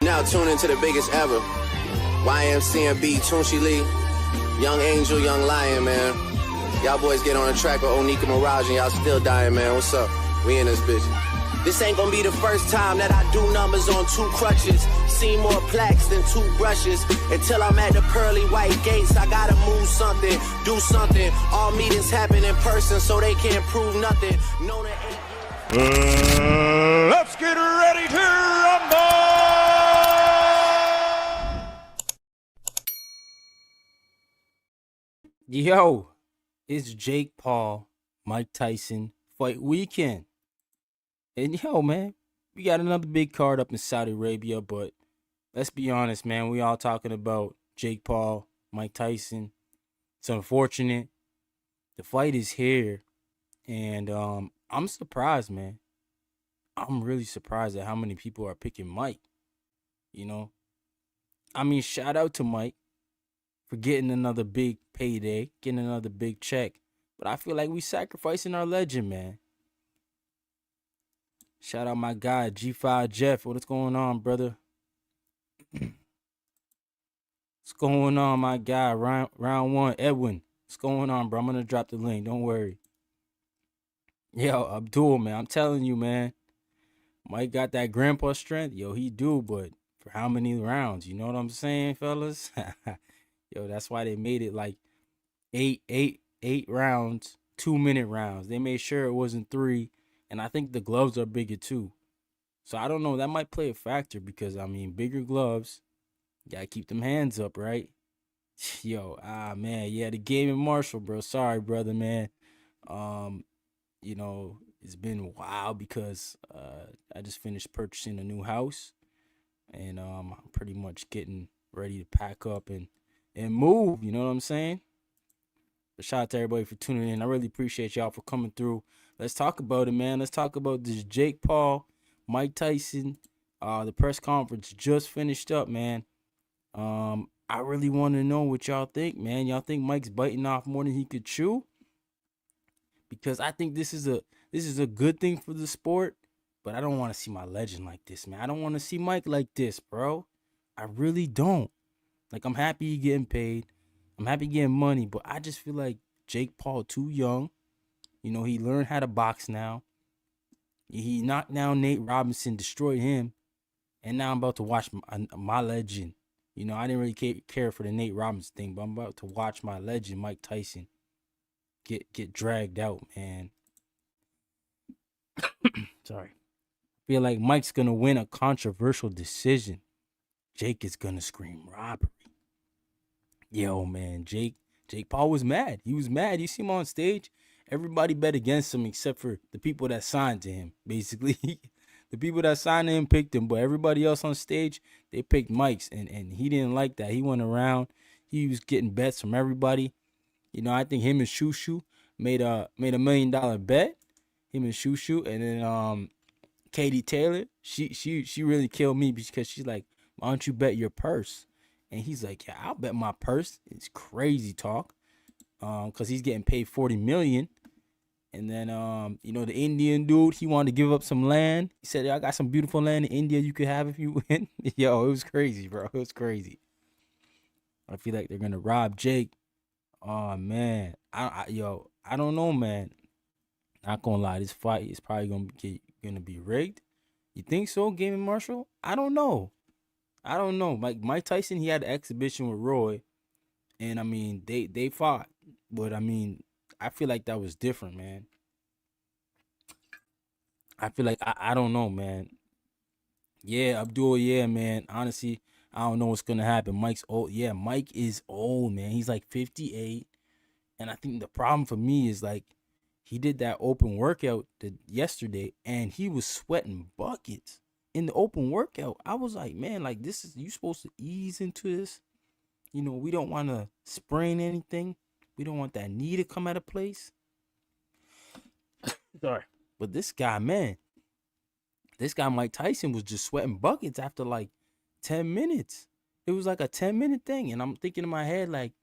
Now tune into the biggest ever. YMCMB, Tunchi Lee, Young Angel, Young Lion, man. Y'all boys get on the track with Onika Mirage and y'all still dying, man. What's up? We in this bitch. This ain't gonna be the first time that I do numbers on 2 crutches. Seen more plaques than 2 brushes. Until I'm at the pearly white gates, I gotta move something, do something. All meetings happen in person, so they can't prove nothing. No, that ain't. Let's get ready to rumble! Yo, it's Jake Paul, Mike Tyson fight weekend. And yo, man, we got another big card up in Saudi Arabia, but let's be honest, man, we all talking about Jake Paul, Mike Tyson. It's unfortunate. The fight is here, and I'm surprised, man. I'm really surprised at how many people are picking Mike. You know, I mean, shout out to Mike for getting another big payday, getting another big check. But I feel like we sacrificing our legend, man. Shout out my guy, G5 Jeff. What's going on, brother? What's going on, my guy? Round 1, Edwin. What's going on, bro? I'm going to drop the link. Don't worry. Yo, Abdul, man. I'm telling you, man. Mike got that grandpa strength. Yo, he do, but for how many rounds? You know what I'm saying, fellas? Yo, that's why they made it like eight rounds, 2-minute rounds. They made sure it wasn't 3. And I think the gloves are bigger too. So I don't know. That might play a factor because, I mean, bigger gloves. Got to keep them hands up, right? Yo, man. Yeah, the game in Marshall, bro. Sorry, brother, man. You know, it's been a while because I just finished purchasing a new house. And I'm pretty much getting ready to pack up and move. You know what I'm saying? But shout out to everybody for tuning in. I really appreciate y'all for coming through. Let's talk about it, man. Let's talk about this Jake Paul, Mike Tyson. The press conference just finished up, man. I really want to know what y'all think, man. Y'all think Mike's biting off more than he could chew? Because I think this is a good thing for the sport, but I don't want to see my legend like this, man. I don't want to see Mike like this, bro. I really don't. Like, I'm happy he getting paid. I'm happy getting money, but I just feel like Jake Paul too young. You know, he learned how to box now. He knocked down Nate Robinson, destroyed him. And now I'm about to watch my legend. You know, I didn't really care for the Nate Robinson thing, but I'm about to watch my legend, Mike Tyson, get dragged out, man. Sorry. I feel like Mike's going to win a controversial decision. Jake is going to scream robbery. Yo, man, Jake Paul was mad. He was mad. You see him on stage? Everybody bet against him except for the people that signed to him, basically. The people that signed to him picked him, but everybody else on stage, they picked Mike's, and he didn't like that. He went around. He was getting bets from everybody. You know, I think him and Shushu made a $1 million bet. Him and Shushu, and then Katie Taylor, she really killed me because she's like, why don't you bet your purse? And he's like, yeah, I'll bet my purse. It's crazy talk. Because he's getting paid $40 million. And then, you know, the Indian dude, he wanted to give up some land. He said, I got some beautiful land in India you could have if you win. Yo, it was crazy, bro. It was crazy. I feel like they're going to rob Jake. Oh, man. I don't know, man. Not going to lie. This fight is probably going to be rigged. You think so, Game & Marshall? I don't know. Like Mike Tyson, he had an exhibition with Roy. And, I mean, they fought. But, I mean, I feel like that was different, man. I feel like, I don't know, man. Yeah, Abdul, yeah, man. Honestly, I don't know what's going to happen. Mike's old. Yeah, Mike is old, man. He's like 58. And I think the problem for me is, like, he did that open workout yesterday, and he was sweating buckets in the open workout. I was like, man, like, you supposed to ease into this? You know, we don't want to sprain anything. We don't want that knee to come out of place. Sorry. But this guy, man, Mike Tyson, was just sweating buckets after like 10 minutes. It was like a 10-minute thing. And I'm thinking in my head, like,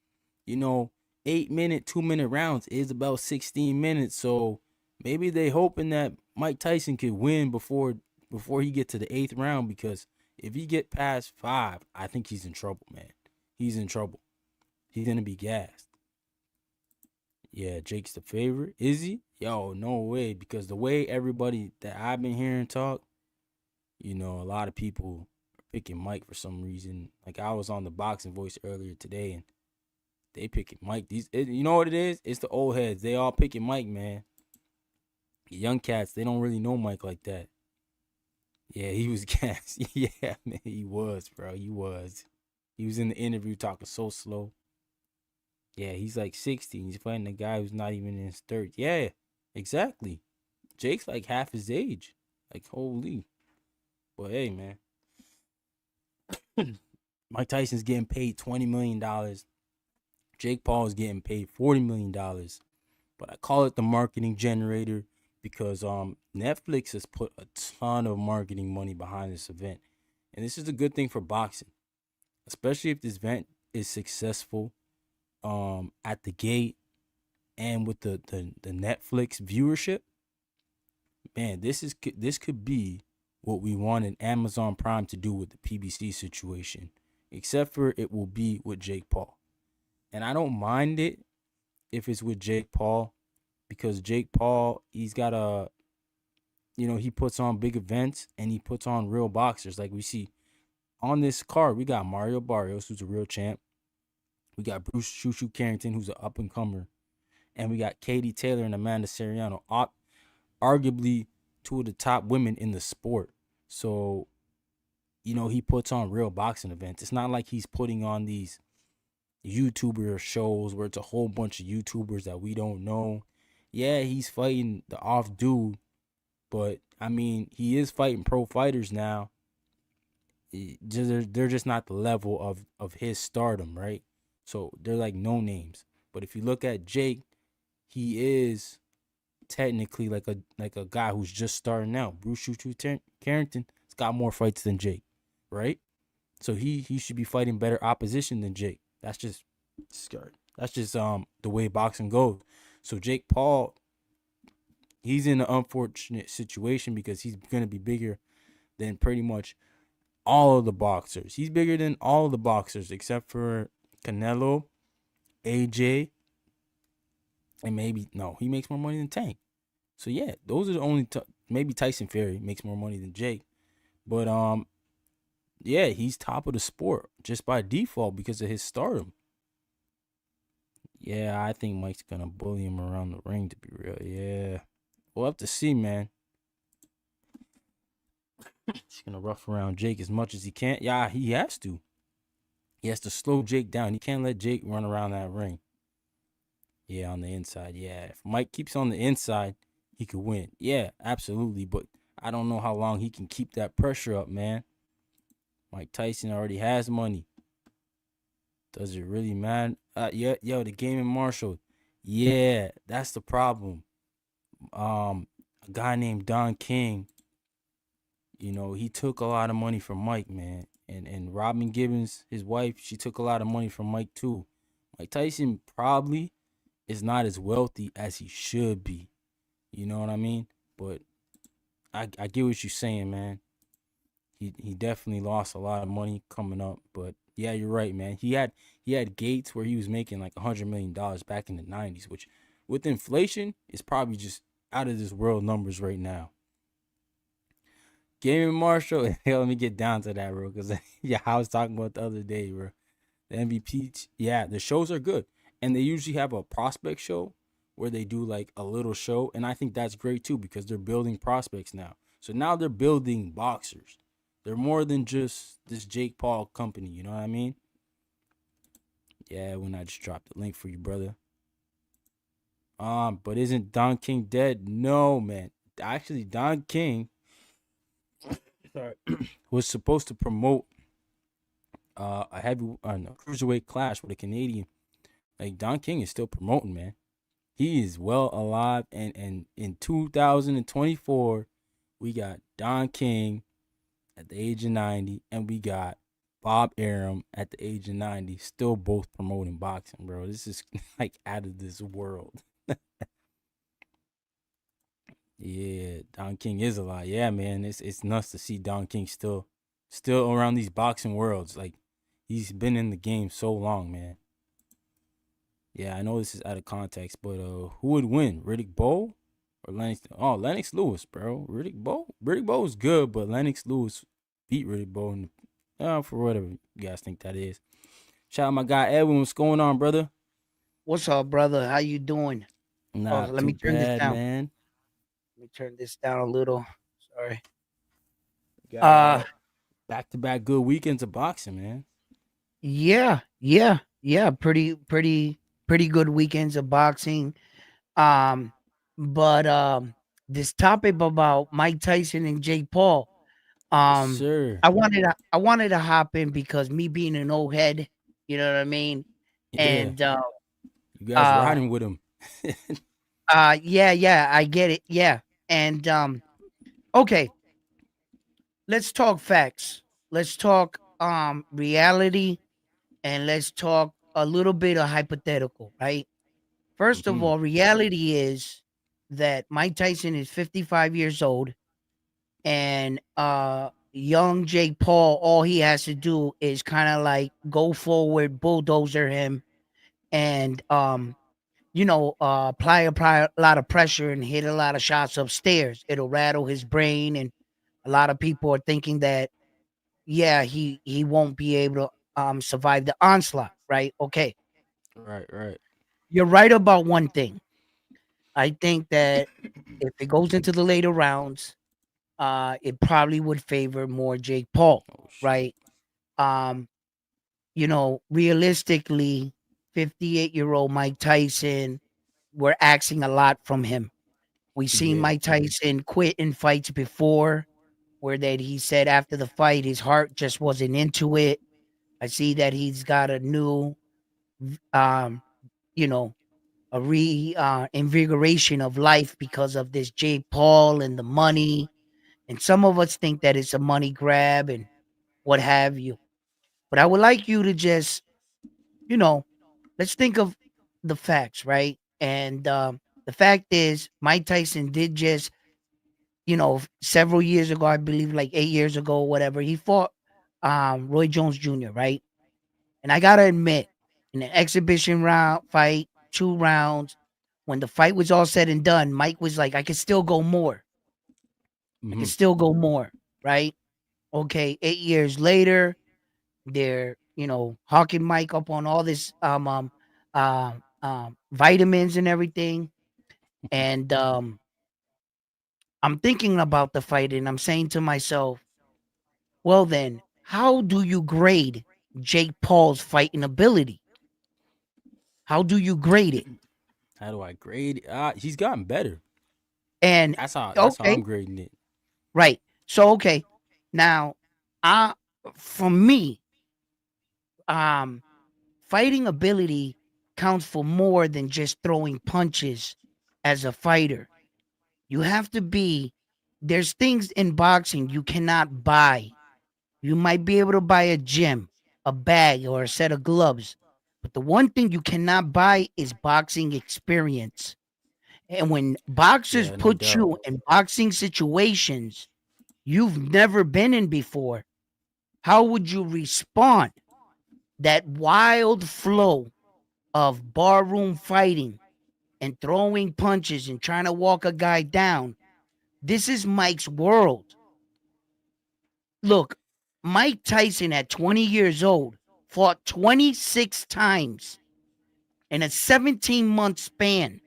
you know, 8-minute, 2-minute rounds is about 16 minutes. So maybe they hoping that Mike Tyson could win before before he get to the 8th round, because if he get past 5, I think he's in trouble, man. He's in trouble. He's gonna be gassed. Yeah, Jake's the favorite. Is he? Yo, no way. Because the way everybody that I've been hearing talk, a lot of people are picking Mike for some reason. Like, I was on the Boxing Voice earlier today, and they picking Mike. You know what it is? It's the old heads. They all picking Mike, man. The young cats, they don't really know Mike like that. Yeah, he was gassed. Yeah, man, he was, bro. He was. He was in the interview talking so slow. Yeah, he's like 60. He's fighting a guy who's not even in his 30s. Yeah, exactly. Jake's like half his age. Like, holy. But hey, man. Mike Tyson's getting paid $20 million. Jake Paul is getting paid $40 million. But I call it the marketing generator because Netflix has put a ton of marketing money behind this event. And this is a good thing for boxing, especially if this event is successful at the gate and with the Netflix viewership. Man, this could be what we wanted Amazon Prime to do with the PBC situation, except for it will be with Jake Paul. And I don't mind it if it's with Jake Paul, because Jake Paul, he's got he puts on big events and he puts on real boxers. Like we see on this card, we got Mario Barrios, who's a real champ. We got Bruce Shushu Carrington, who's an up-and-comer. And we got Katie Taylor and Amanda Seriano, arguably two of the top women in the sport. So, he puts on real boxing events. It's not like he's putting on these YouTuber shows where it's a whole bunch of YouTubers that we don't know. Yeah, he's fighting the off dude, but, I mean, he is fighting pro fighters now. They're just not the level of his stardom, right? So they're like no names. But if you look at Jake, he is technically like a guy who's just starting out. Bruce Shushu Carrington has got more fights than Jake, right? So he should be fighting better opposition than Jake. That's just the way boxing goes. So Jake Paul, he's in an unfortunate situation because he's gonna be bigger than pretty much all of the boxers. He's bigger than all of the boxers except for Canelo, AJ, and he makes more money than Tank. So yeah, those are the only maybe Tyson Fury makes more money than Jake. But yeah, he's top of the sport just by default because of his stardom. Yeah, I think Mike's gonna bully him around the ring, to be real. Yeah. We'll have to see, man. He's gonna rough around Jake as much as he can. Yeah, he has to. He has to slow Jake down. He can't let Jake run around that ring. Yeah, on the inside. Yeah, if Mike keeps on the inside, he could win. Yeah, absolutely. But I don't know how long he can keep that pressure up, man. Mike Tyson already has money. Does it really matter? The game in Marshall. Yeah, that's the problem. A guy named Don King, he took a lot of money from Mike, man. And Robin Gibbons, his wife, she took a lot of money from Mike too. Mike Tyson probably is not as wealthy as he should be. You know what I mean? But I get what you're saying, man. He definitely lost a lot of money coming up. But yeah, you're right, man. He had gates where he was making like $100 million back in the 90s, which with inflation is probably just out of this world numbers right now. Game in Marshall, let me get down to that, bro, because I was talking about the other day, bro. The MVP, the shows are good, and they usually have a prospect show where they do like a little show, and I think that's great too because they're building prospects now. So now they're building boxers. They're more than just this Jake Paul company, you know what I mean? Yeah, when I just dropped the link for you, brother. But isn't Don King dead? No, man. Actually, Don King was supposed to promote a cruiserweight clash with a Canadian. Like, Don King is still promoting, man. He is well alive, and in 2024, we got Don King at the age of 90, and we got Bob Arum at the age of 90, still both promoting boxing, bro. This is like out of this world. Yeah, Don King is a lot. Yeah, man, it's nuts to see Don King still around these boxing worlds. Like he's been in the game so long, man. Yeah, I know this is out of context, but who would win, Riddick Bowe or Lennox? Oh, Lennox Lewis, bro. Riddick Bowe is good, but Lennox Lewis beat Riddick Bowe for whatever you guys think that is. Shout out my guy Edwin. What's going on, brother? What's up, brother? How you doing? Oh, Not let too me turn this bad, down. man. Let me turn this down a little. Sorry. Got Uh back-to-back good weekends of boxing, man. yeah. Pretty good weekends of boxing. Um, but this topic about Mike Tyson and Jake Paul. Yes, Um, sir. I wanted to hop in because me being an old head, you know what I mean? Yeah, And you guys uh riding with him. yeah, I get it. Yeah. And okay, let's talk facts. Let's talk reality, and let's talk a little bit of hypothetical, right? First of hmm all, reality is that Mike Tyson is 55 years old, and young Jake Paul, all he has to do is kind of like go forward, bulldozer him, and apply a lot of pressure and hit a lot of shots upstairs. It'll rattle his brain, and a lot of people are thinking that yeah, he won't be able to survive the onslaught, right? Okay. Right, right. You're right about one thing. I think that if it goes into the later rounds, it probably would favor more Jake Paul, Oh shit. right? Um, realistically, 58-year-old Mike Tyson, we're asking a lot from him. We've seen Yeah. Mike Tyson quit in fights before, where that he said after the fight his heart just wasn't into it. I see that he's got a new, um, you know, a invigoration of life because of this Jake Paul and the money. And some of us think that it's a money grab and what have you. But I would like you to just, you know, let's think of the facts, right? And the fact is, Mike Tyson did just, several years ago, I believe like 8 years ago, or whatever, he fought Roy Jones Jr., right? And I gotta admit, in an exhibition round fight, 2 rounds, when the fight was all said and done, Mike was like, I can still go more. I can hmm still go more, right? Okay, 8 years later, they're, hawking Mike up on all this vitamins and everything. And I'm thinking about the fight and I'm saying to myself, well then, how do you grade Jake Paul's fighting ability? How do you grade it? How do I grade? He's gotten better. And That's how okay, I'm grading it. right. So okay. Now, I for me, um fighting ability counts for more than just throwing punches as a fighter. You have to be there's things in boxing you cannot buy. You might be able to buy a gym, a bag, or a set of gloves. But the one thing you cannot buy is boxing experience. And when boxers Yeah, no put doubt. you in boxing situations you've never been in before, how would you respond? That wild flow of barroom fighting and throwing punches and trying to walk a guy down. This is Mike's world. Look, Mike Tyson at 20 years old fought 26 times in a 17-month span.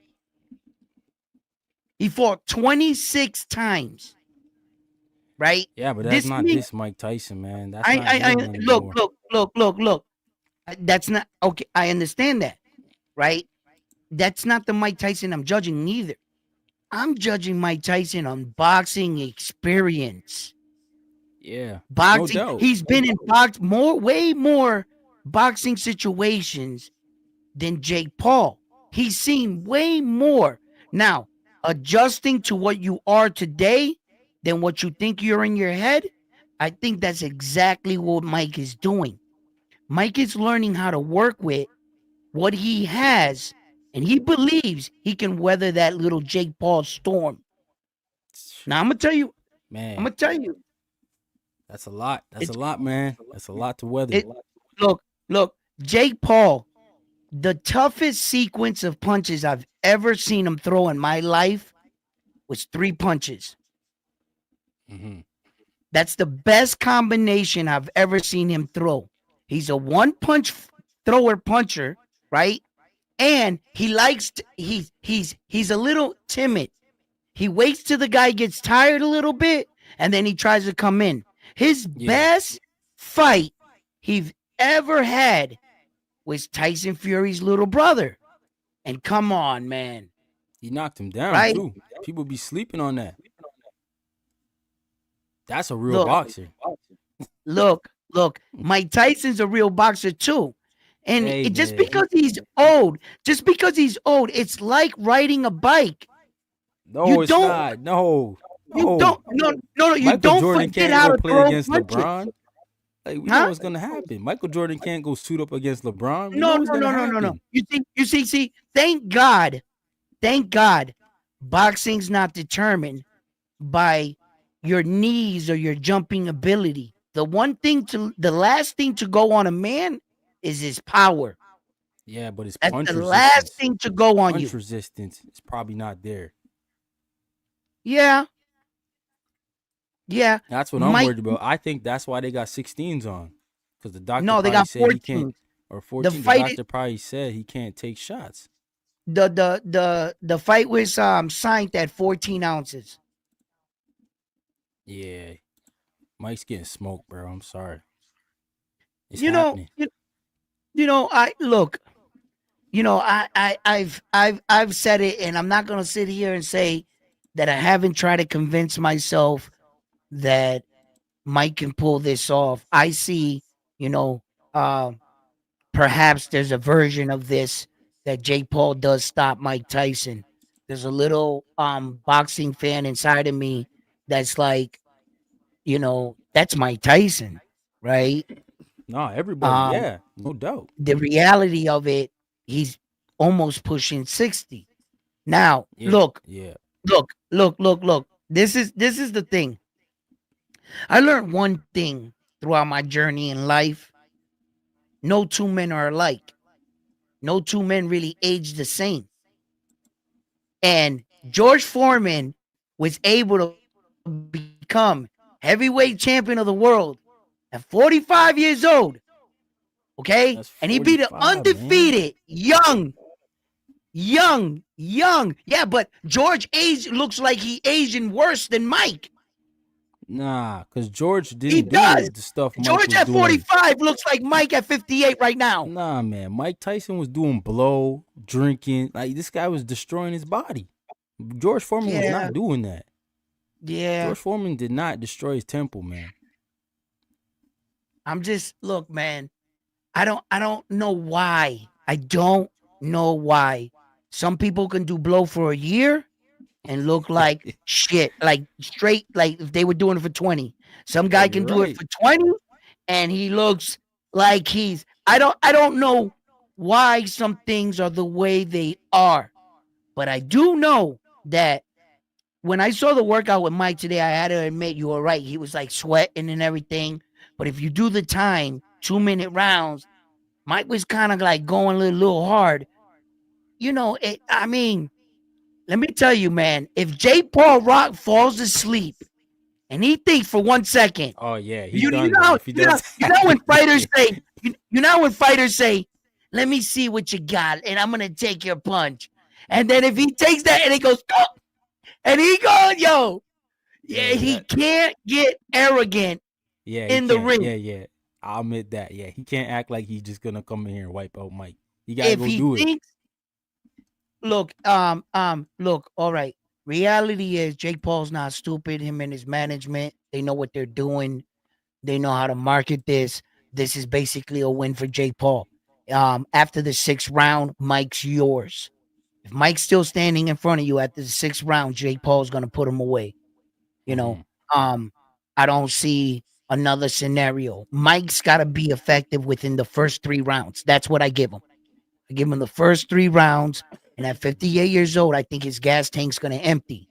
He fought 26 times, right? Yeah, but that's This not means this Mike Tyson, man. That's not him look, anymore. look. That's not okay. I understand that, right? That's not the Mike Tyson I'm judging either. I'm judging Mike Tyson on boxing experience. Yeah, no Boxing, doubt. he's been in way more boxing situations than Jake Paul. He's seen way more. Now, adjusting to what you are today than what you think you're in your head, I think that's exactly what Mike is doing. Mike is learning how to work with what he has, and he believes he can weather that little Jake Paul storm. Now I'm gonna tell you. Man, I'm gonna tell you. that's a lot. That's a It's lot, man. That's a lot to weather. it. Look. Jake Paul, the toughest sequence of punches I've ever seen him throw in my life was 3 punches. Mm-hmm. That's the best combination I've ever seen him throw. He's a one punch puncher, right? And he likes to, he's a little timid. He waits till the guy gets tired a little bit and then he tries to come in. His best fight he's ever had was Tyson Fury's little brother. And come on, man. He knocked him down Right? too. People be sleeping on that. That's a real boxer. Look. Mike Tyson's a real boxer too. And Hey, just man. because he's old, it's like riding a bike. No, You it's don't- not. No. You don't you Michael don't Jordan forget can't how go to play throw against punches. LeBron. Like, we know what's gonna happen. Michael Jordan can't go suit up against LeBron. We know what's gonna happen. You see. Thank God, boxing's not determined by your knees or your jumping ability. The last thing to go on a man is his power. Yeah, but it's That's punch the resistance. last thing to go on you. Punch resistance is probably not there. Yeah. That's what I'm worried about. I think that's why they got 16s on, because the doctor No, they probably got said he 14. can't, or 14. The fight doctor probably said he can't take shots. The fight was signed at 14 ounces. Yeah, Mike's getting smoked, bro. I'm sorry. It's You know, happening. I've said it, and I'm not gonna sit here and say that I haven't tried to convince myself that Mike can pull this off. I see, perhaps there's a version of this that Jake Paul does stop Mike Tyson. There's a little boxing fan inside of me that's like, that's Mike Tyson, right? No, everybody, yeah, no doubt. The reality of it, he's almost pushing 60. Now, look. This is the thing. I learned one thing throughout my journey in life. No two men are alike. No two men really age the same. And George Foreman was able to become heavyweight champion of the world at 45 years old. Okay? And he beat an undefeated, young. Yeah, but George looks like he aging worse than Mike. Nah, because George didn't do the stuff Mike George was at doing. 45 looks like Mike at 58 right now. Nah, man. Mike Tyson was doing blow, drinking. Like, this guy was destroying his body. George Foreman was not doing that. Yeah. George Foreman did not destroy his temple, man. Look, man. I don't know why. I don't know why. Some people can do blow for a year and look like shit, like straight, like if they were doing it for 20. Some guy can do it for 20 and he looks like I don't know why some things are the way they are. But I do know that when I saw the workout with Mike today, I had to admit you were right. He was like sweating and everything. But if you do the time, 2-minute rounds, Mike was kind of like going a little hard. Let me tell you, man, if Jake Paul Rock falls asleep and he thinks for 1 second, oh yeah, you know when fighters say, let me see what you got, and I'm gonna take your punch. And then if he takes that and he goes, oh, and he goes, he can't get arrogant in the ring. Yeah. I'll admit that. Yeah, he can't act like he's just gonna come in here and wipe out Mike. He gotta go do it. Look, all right. Reality is Jake Paul's not stupid. Him and his management, they know what they're doing. They know how to market this. This is basically a win for Jake Paul. After the 6th round, Mike's yours. If Mike's still standing in front of you after the 6th round, Jake Paul's gonna put him away. I don't see another scenario. Mike's got to be effective within the first 3 rounds. That's what I give him. I give him the first 3 rounds. And at 58 years old, I think his gas tank's going to empty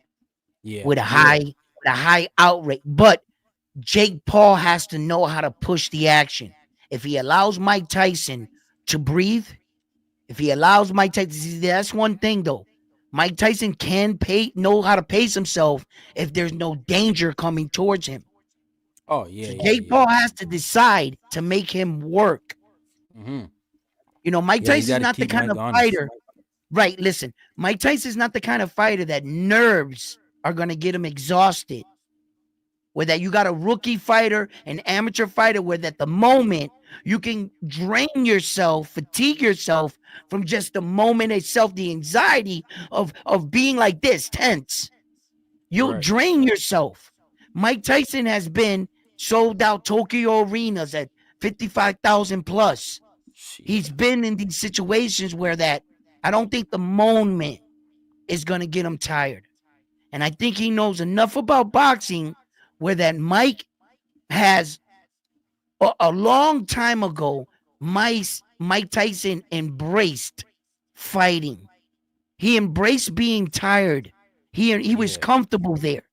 with a high with a high out rate. But Jake Paul has to know how to push the action. If he allows Mike Tyson to breathe, if he allows Mike Tyson, that's one thing though. Mike Tyson can know how to pace himself if there's no danger coming towards him. Oh yeah, So yeah, Jake yeah. Paul has to decide to make him work. Mm-hmm. You know, Mike Yeah, you Tyson's got to not the keep kind Mike of honest. fighter. Right, listen, Mike Tyson's not the kind of fighter that nerves are going to get him exhausted. Where that you got a rookie fighter, an amateur fighter, where at the moment you can drain yourself, fatigue yourself from just the moment itself, the anxiety of being like this, tense. You'll Correct. drain yourself. Mike Tyson has been sold out Tokyo arenas at 55,000 plus. He's Shit. been in these situations where that I don't think the moment is going to get him tired. And I think he knows enough about boxing where that Mike has a long time ago, Mike Tyson embraced fighting. He embraced being tired. He was Yeah. comfortable there,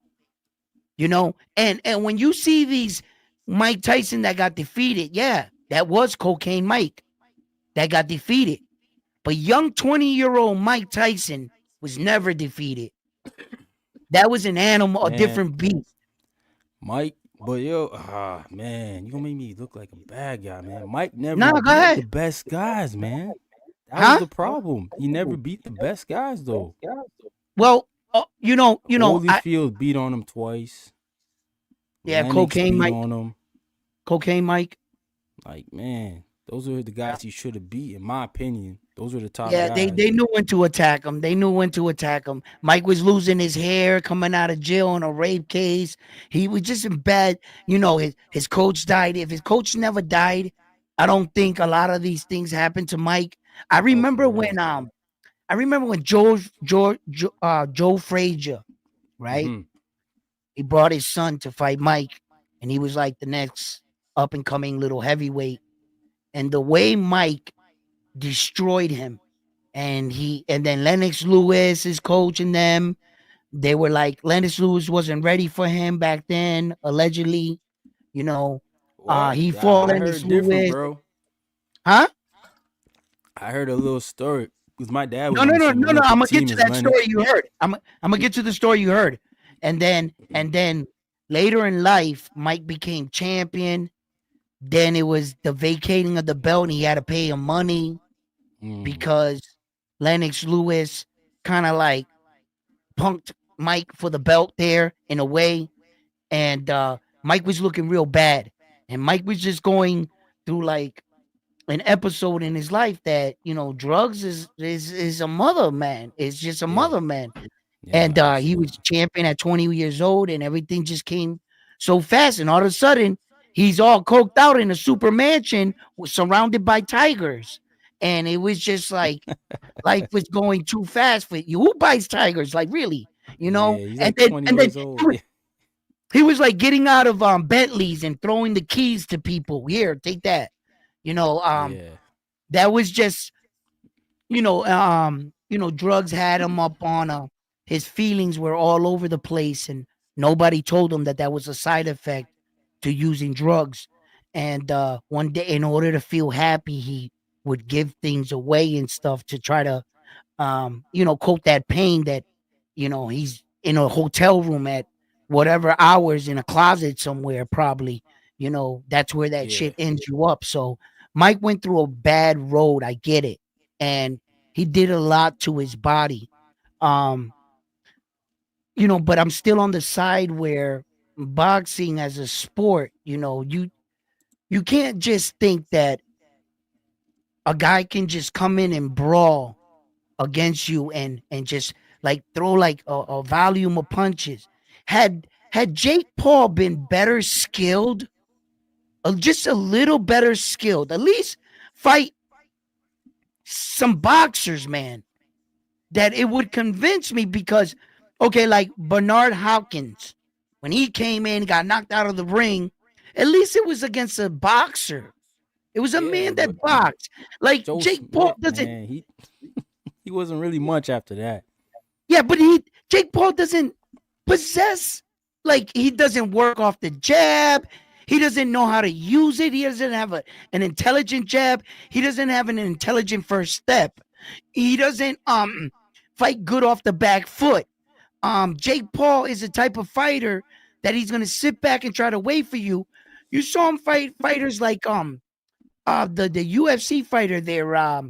you know. And when you see these Mike Tyson that got defeated, yeah, that was Cocaine Mike that got defeated. But young 20-year-old Mike Tyson was never defeated. That was an animal, a Man, different beast. Mike, but yo, man, you gonna make me look like a bad guy, man. Mike never No, go beat the ahead. best guys, man. That was Huh? the problem. He never beat the best guys though. Well, I Holyfield beat on him twice. yeah, Lennox Cocaine beat Mike, on him. Cocaine Mike. Like, man, those are the guys he should have beat, in my opinion. Those are the top Yeah, guys. they knew when to attack him. They knew when to attack him. Mike was losing his hair, coming out of jail on a rape case. He was just in bad. You know, his coach died. If his coach never died, I don't think a lot of these things happened to Mike. I Oh, remember for when real. Joe Frazier, right? Mm-hmm. He brought his son to fight Mike, and he was like the next up and coming little heavyweight. And the way Mike destroyed him, and then Lennox Lewis is coaching them. They were like Lennox Lewis wasn't ready for him back then, allegedly. You know, What? he fought I Lennox heard different, Lewis, bro. huh? I heard a little story because my dad was No, on no, the no, same no, no. I'm gonna Olympic get team to as that story Lennox. you heard. I'm gonna get to the story you heard, and then later in life, Mike became champion. Then it was the vacating of the belt, and he had to pay him money Mm. because Lennox Lewis kind of like punked Mike for the belt there in a way, and Mike was looking real bad, and Mike was just going through like an episode in his life that drugs is a mother man. It's just a Yeah. mother man, Yeah, and nah, he absolutely. was champion at 20 years old, and everything just came so fast, and all of a sudden he's all coked out in a super mansion surrounded by tigers, and it was just like life was going too fast for you. Who buys tigers? Like really, Yeah, he's And like then 20 years old. Yeah. he was like getting out of Bentleys and throwing the keys to people. Here, take that. You know, um, Yeah. that was just drugs had him up on his feelings were all over the place, and nobody told him that that was a side effect to using drugs. And one day, in order to feel happy, he would give things away and stuff to try to cope that pain that he's in a hotel room at whatever hours in a closet somewhere, probably. That's where that Yeah. shit ends you up. So Mike went through a bad road, I get it, and he did a lot to his body. um but I'm still on the side where boxing as a sport, you can't just think that a guy can just come in and brawl against you and just like throw like a volume of punches. Had Jake Paul been better skilled, just a little better skilled, at least fight some boxers, man, that it would convince me. Because okay, like Bernard Hopkins, when he came in, got knocked out of the ring, at least it was against a boxer. It was a Yeah, man that but boxed. Like Joe Jake Paul Smith, doesn't. man, he wasn't really much after that. Yeah, but Jake Paul doesn't possess Like, he doesn't work off the jab. He doesn't know how to use it. He doesn't have an intelligent jab. He doesn't have an intelligent first step. He doesn't fight good off the back foot. Jake Paul is the type of fighter that he's gonna sit back and try to wait for you. You saw him fight fighters like the UFC fighter there,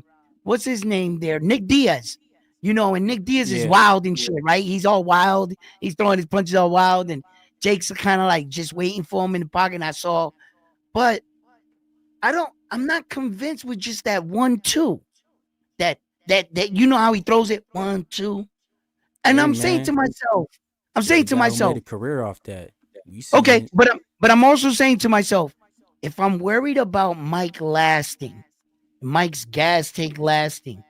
what's his name there? Nick Diaz. You know, and Nick Diaz is Yeah. wild and shit, right? He's all wild. He's throwing his punches all wild, and Jake's kind of like just waiting for him in the pocket. And I saw, but I'm not convinced with just that 1-2. That you know how he throws it 1-2. And Hey, I'm saying to man. myself, There's a guy who made a career off that. We seen okay, it. but I'm also saying to myself, if I'm worried about Mike lasting, Mike's gas tank lasting,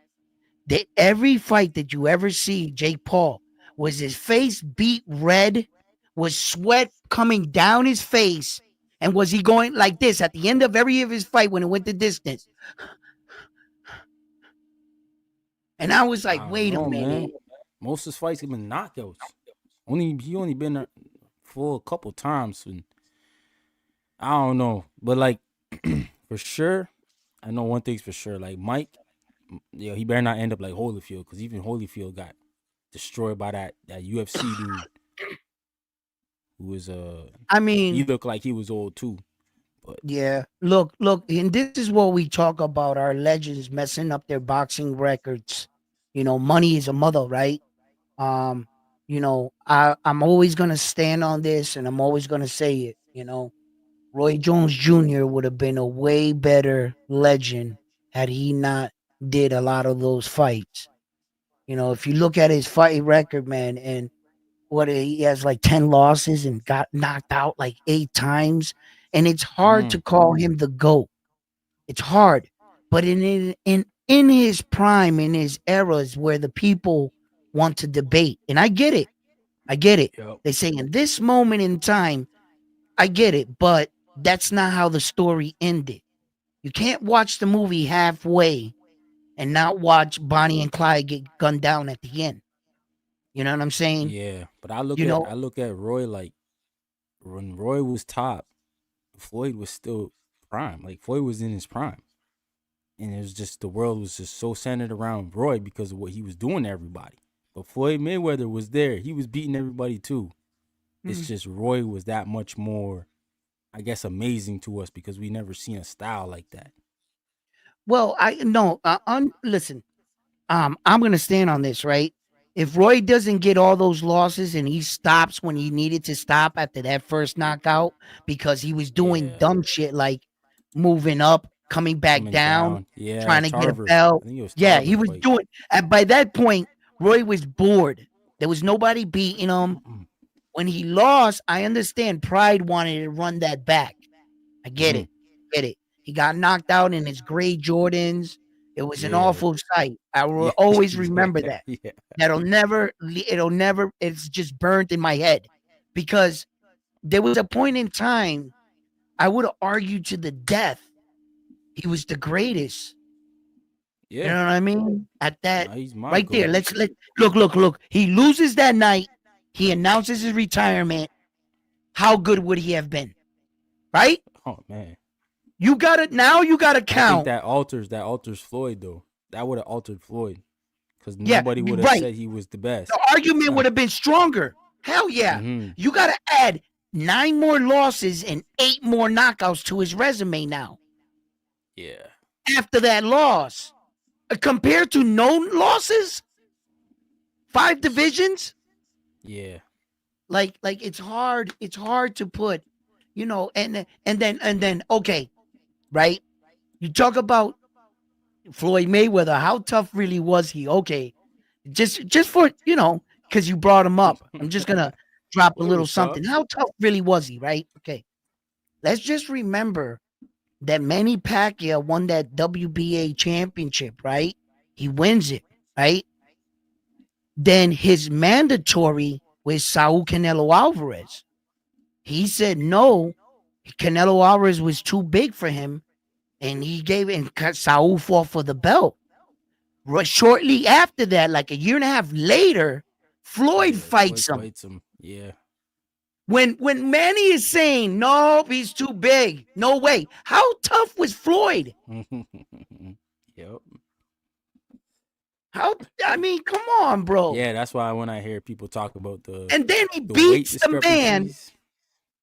that every fight that you ever see, Jake Paul, was his face beat red, was sweat coming down his face, and was he going like this at the end of every of his fight when it went the distance? And I was like, I don't wait a know, minute. man. Most of his fights have been knockouts. He only been there for a couple times, and I don't know. But like for sure, I know one thing's for sure. Like Mike, yeah, he better not end up like Holyfield, because even Holyfield got destroyed by that UFC dude who was I he mean, looked like he was old too. But yeah. Look, and this is what we talk about our legends messing up their boxing records. You know, money is a mother, right? Um, I'm always gonna stand on this and I'm always gonna say it, Roy Jones Jr. would have been a way better legend had he not did a lot of those fights. If you look at his fight record, man, and what he has like 10 losses and got knocked out like 8 times. And it's hard to call him the GOAT. It's hard. But in his prime, in his eras where the people want to debate, and I get it. yep. They say in this moment in time, I get it, but that's not how the story ended. You can't watch the movie halfway and not watch Bonnie and Clyde get gunned down at the end. You know what I'm saying? Yeah, but I You know, look at Roy like when Roy was top, Floyd was still prime. Like Floyd was in his prime, and it was just the world was just so centered around Roy because of what he was doing to everybody. But Floyd Mayweather was there; he was beating everybody too. It's just Roy was that much more, I guess, amazing to us because we never seen a style like that. well, I no, listen, I'm gonna stand on this, right? If Roy doesn't get all those losses and he stops when he needed to stop after that first knockout because he was doing Yeah, dumb shit like moving up, coming back coming down, down. Yeah, trying to get a Tarver. belt. I think it was Yeah, he Tarver was fight. doing. And by that point, Roy was bored. There was nobody beating him. When he lost, I understand pride wanted to run that back. I get Mm-hmm. it. Get it. He got knocked out in his gray Jordans. It was an Yeah, awful sight. I will yeah, always yeah, remember that. yeah. It'll never, it's just burnt in my head because there was a point in time I would have argued to the death. He was the greatest. You Yeah. know what I mean? At that Now he's my right there. goat. Let look. He loses that night. He announces his retirement. How good would he have been? Right? Oh man. You gotta I think count. that alters Floyd though. That would have altered Floyd because Yeah, nobody would have right. said he was the best. The argument would have been stronger. Hell yeah. Mm-hmm. You gotta add 9 more losses and 8 more knockouts to his resume now. Yeah. After that loss. Compared to no losses, 5 divisions. Yeah. Like it's hard to put, and then okay, right? You talk about Floyd Mayweather, how tough really was he? Okay. Just for, because you brought him up. I'm just gonna drop a Floyd little was tough. something. How tough really was he, right? Okay. Let's just remember that Manny Pacquiao won that WBA championship, right? He wins it, right? Then his mandatory was Saul Canelo Alvarez. He said no. Canelo Alvarez was too big for him, and he gave it, and Saul fought for the belt. Shortly after that, like a year and a half later, Floyd Yeah, fights Floyd him. fights him. Yeah. When Manny is saying no, he's too big. No way. How tough was Floyd? Yep. How I mean, come on, bro. Yeah, that's why when I hear people talk about And then he the weight beats the man. discrepancies,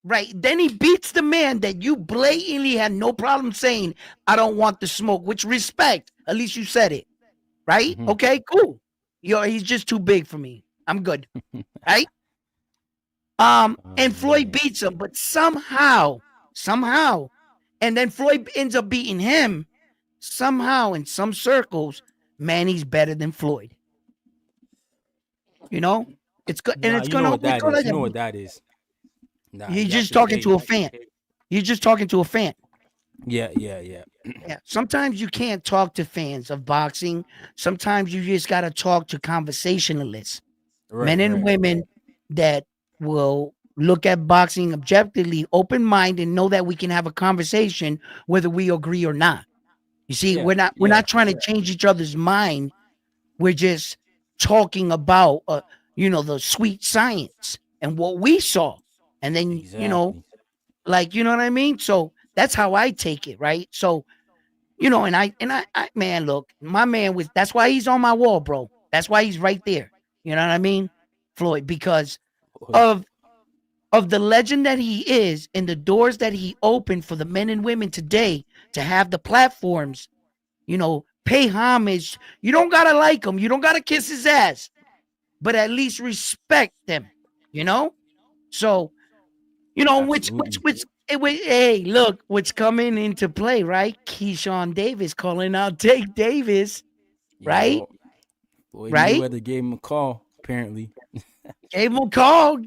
Right. Then he beats the man that you blatantly had no problem saying, I don't want the smoke, which respect. At least you said it. Right? Mhm. Okay, cool. He's just too big for me. I'm good. Right? And Floyd man. beats him, but somehow, and then Floyd ends up beating him. Somehow, in some circles, Manny's better than Floyd. You know, it's good, and Nah, it's you know gonna. what that is. You know what that is. Nah, You're that's just just talking to a fan. You're just talking to a fan. Yeah. Yeah. Sometimes you can't talk to fans of boxing. Sometimes you just gotta talk to conversationalists, men and Right. women that will look at boxing objectively, open mind, and know that we can have a conversation whether we agree or not. You see, Yeah. we're not trying to change each other's mind. We're just talking about the sweet science and what we saw. And then, Exactly. like, you know what I mean? So that's how I take it, right? So, and I man, look, my man that's why he's on my wall, bro. That's why he's right there. You know what I mean? Floyd, because of the legend that he is and the doors that he opened for the men and women today to have the platforms, pay homage. You don't gotta like him, you don't gotta kiss his ass, but at least respect them, you know? So, Absolutely. hey, look, what's coming into play, right? Keyshawn Davis calling out Jake Davis, right? Yo, Floyd Right? Mayweather gave him a call. Apparently, Gave him a call.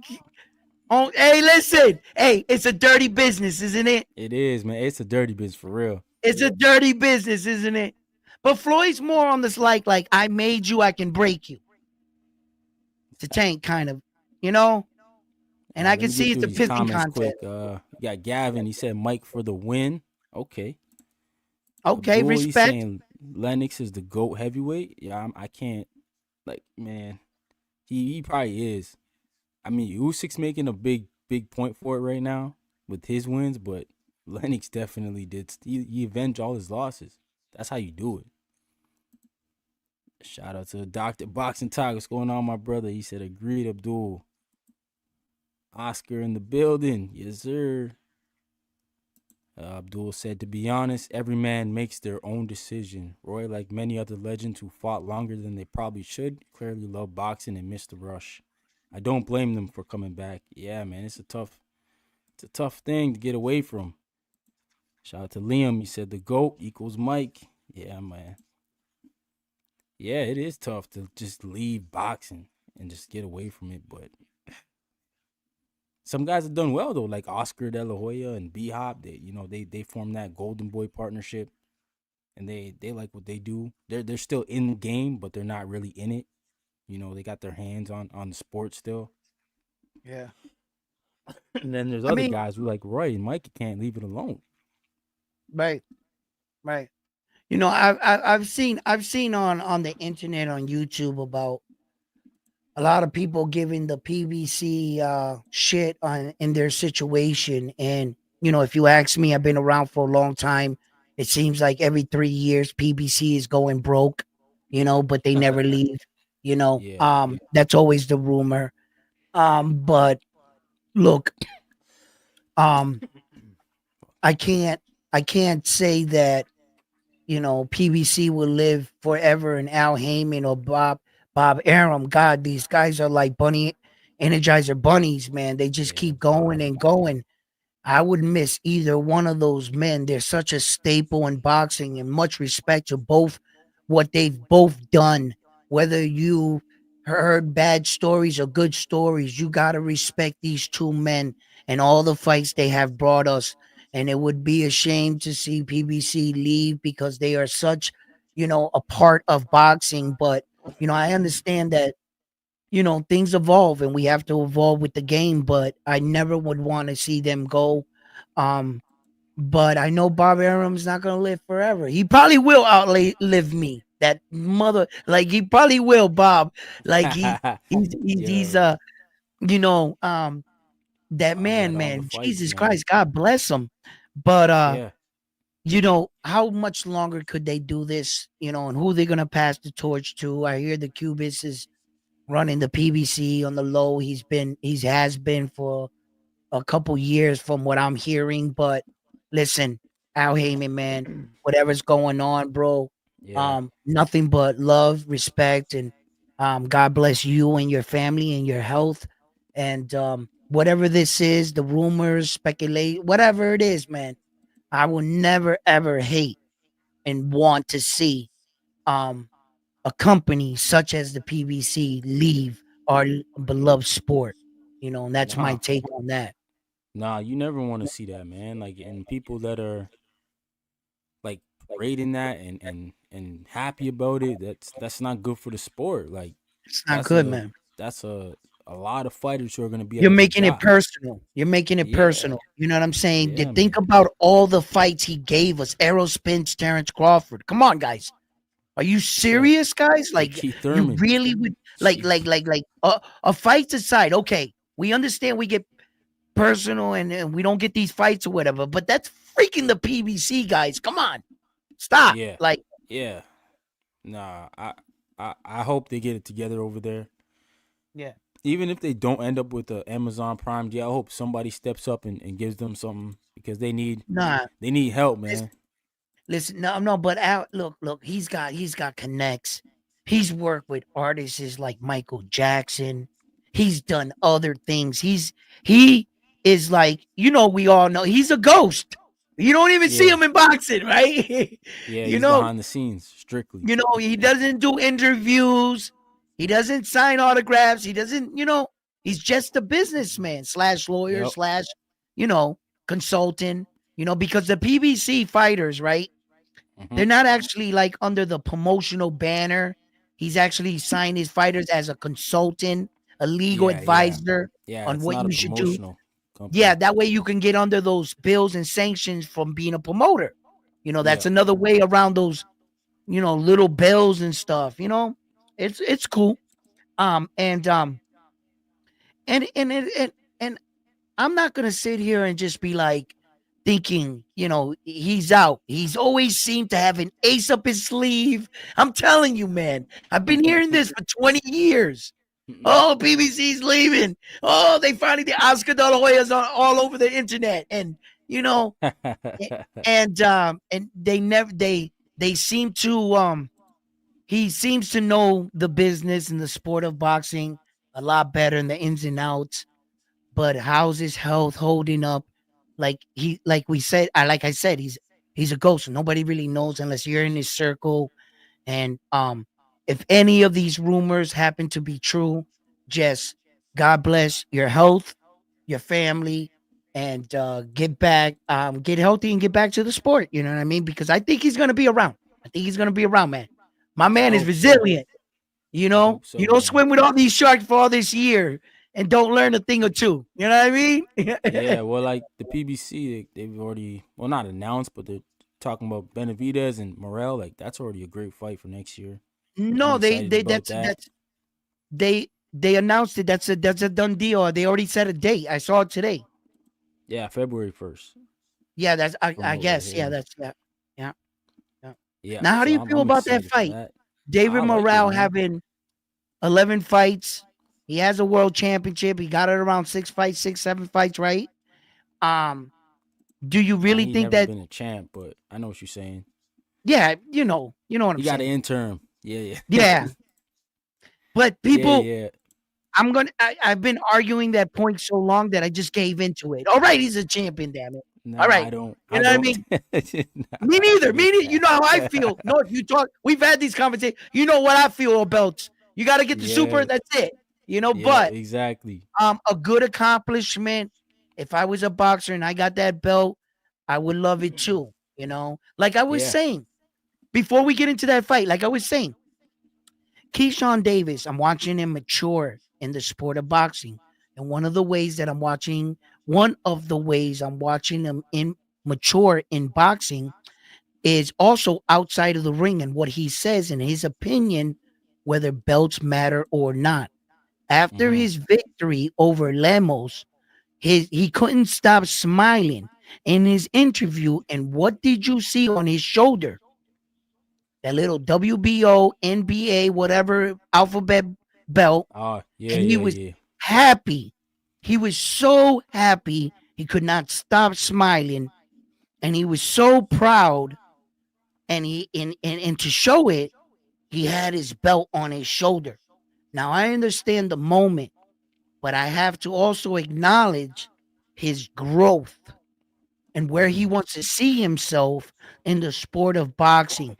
Oh, hey, listen. Hey, it's a dirty business, isn't it? it is, man. It's a dirty business for real. It's a dirty business, isn't it? But Floyd's more on this like I made you, I can break you. It's a tank kind of, you know? And I Let can me get see it's through a these pissing comments contest. quick. You got Gavin. He said Mike for the win. Okay. Okay, Abdul, he's respect. saying Lennox is the GOAT heavyweight. Yeah, I can't. Like, man, he probably is. I mean, Usyk's making a big point for it right now with his wins, but Lennox definitely did. He avenged all his losses. That's how you do it. Shout out to Dr. Boxing Talk. What's going on, my brother? He said, agreed, Abdul. Oscar in the building. Yes, sir. Abdul said, to be honest, every man makes their own decision. Roy, like many other legends who fought longer than they probably should, clearly love boxing and missed the rush. I don't blame them for coming back. Yeah, man, it's a tough thing to get away from. Shout out to Liam. He said the GOAT equals Mike. Yeah, man. Yeah, it is tough to just leave boxing and just get away from it, but some guys have done well though, like Oscar De La Hoya and B Hop. They formed that Golden Boy partnership, and they like what they do. They're still in the game, but they're not really in it. They got their hands on the sport still. Yeah. And then there's I other mean, guys who like Roy and Mike can't leave it alone. right, right. I've seen on the internet on YouTube about a lot of people giving the PBC shit on in their situation. And if you ask me, I've been around for a long time. It seems like every 3 years PBC is going broke, but they never leave. Yeah. That's always the rumor. But look, um, I can't I can't say that PBC will live forever and Al Heyman or Bob Arum. God, these guys are like bunny energizer bunnies, man. They just Yeah. keep going and going. I wouldn't miss either one of those men. They're such a staple in boxing, and much respect to both what they've both done. Whether you heard bad stories or good stories, you got to respect these two men and all the fights they have brought us. And it would be a shame to see PBC leave because they are such, a part of boxing. But, I understand that things evolve and we have to evolve with the game, but I never would want to see them go. Um, but I know Bob Arum's not gonna live forever. He probably will outlive me. That mother, like he probably will, Bob. Like he's Yo. you know, um that He had man, all the man, fights, Jesus man. Christ, God bless him. But Yeah, how much longer could they do this? And who they're gonna pass the torch to? I hear the Cubis is running the PBC on the low. He has been for a couple years from what I'm hearing. But listen, Al Heyman, man, whatever's going on, bro, yeah. nothing but love, respect, and God bless you and your family and your health. And whatever this is, the rumors, speculate, whatever it is, man, I will never ever hate and want to see um a company such as the PBC leave our beloved sport. And that's my Nah, take on that. nah. You never want to see that, man. Like, and people that are like rating that and happy about it. That's not good for the sport. Like, It's not that's good, a man. that's a lot of fighters who are gonna be You're able to making it drop. personal. You're making it Yeah, personal. You know what I'm saying? You yeah, think man. about all the fights he gave us. Errol Spence, Terrence Crawford. Come on, guys. Are you Yeah, serious, guys? like Like Keith you Thurman. really would Jeez. a fights aside. Okay, we understand we get personal and we don't get these fights or whatever, but that's freaking the PBC, guys. Come on, stop. Yeah, Like, yeah. Nah, I hope they get it together over there. yeah, Even if they don't end up with the Amazon Prime deal, I hope somebody steps up and gives them something because nah. they need help, man. Listen, no, but look, he's got connects. He's worked with artists like Michael Jackson. He's done other things. He is like, we all know he's a ghost. You don't even see Yeah, him in boxing, right? yeah. you He's know, behind the scenes strictly. he doesn't do interviews. He doesn't sign autographs. He doesn't, he's just a businessman slash lawyer Yep. slash, you know, consultant, because the PBC fighters, right? Hmm. They're not actually like under the promotional banner. He's actually signed his fighters as a consultant, a legal Yeah, yeah, advisor yeah. on It's what not a you should do. promotional Yeah, company. that way you can get under those bills and sanctions from being a promoter. That's Yeah. another way around those, little bills and stuff. It's cool. And and I'm not gonna sit here and just be like thinking, he's out. He's always seemed to have an ace up his sleeve. I'm telling you, man. I've been hearing this for 20 years. Oh, PBC's leaving. Oh, they finally the Oscar De La Hoya's on all over the internet, and you know, and they seem to he seems to know the business and the sport of boxing a lot better in the ins and outs. But how's his health holding up? Like I said, he's a ghost. Nobody really knows unless you're in his circle. And if any of these rumors happen to be true, just God bless your health, your family, and get healthy and get back to the sport. You know what I mean? Because I think he's gonna be around. I think he's gonna be around, man. My I man is hope so. resilient. I hope You so, don't man. swim with all these sharks for all this year and don't learn a thing or two. You know what I mean? Yeah, well, like the PBC, they've already, well, not announced, but they're talking about Benavidez and Morel. Like, that's already a great fight for next year. I'm No, excited about that. they announced it. That's a done deal. They already set a date. I saw it today. Yeah, February 1st, Yeah, that's from I what we're guess. Yeah, hearing. yeah. Yeah. Yeah, Now, how do so you I'm, feel I'm about that excited for fight? that. I David like it, Morale man. having 11 fights. He has a world championship. He got it around 6 fights, 7 fights, right? Um, do you Nah, really he think never that? been a champ, but I know what you're saying. Yeah, you know what I'm He got an saying. interim. Yeah, yeah. Yeah, but Yeah, people, yeah. I've been arguing that point so long that I just gave into it. All right, he's a champion, damn it. All Nah, right, I don't. you I know what I don't. mean? Nah, Me I don't neither. think he's You know how I that. feel. No, if you talk, we've had these conversations. You know what I feel about. You got to get the super. Yeah, That's it. yeah, But exactly. a good accomplishment. If I was a boxer and I got that belt, I would love it too. Like I was Yeah. saying before we get into that fight. Like I was saying, Keyshawn Davis. I'm watching him mature in the sport of boxing, and one of the ways I'm watching him in mature in boxing is also outside of the ring and what he says in his opinion, whether belts matter or not. After Hmm. his victory over Lemos, he couldn't stop smiling in his interview. And what did you see on his shoulder? That little WBO, NBA, whatever alphabet belt. Oh, yeah, And he yeah, was yeah. happy. He was so happy. He could not stop smiling. And he was so proud. And and to show it, he had his belt on his shoulder. Now I understand the moment, but I have to also acknowledge his growth and where he wants to see himself in the sport of boxing.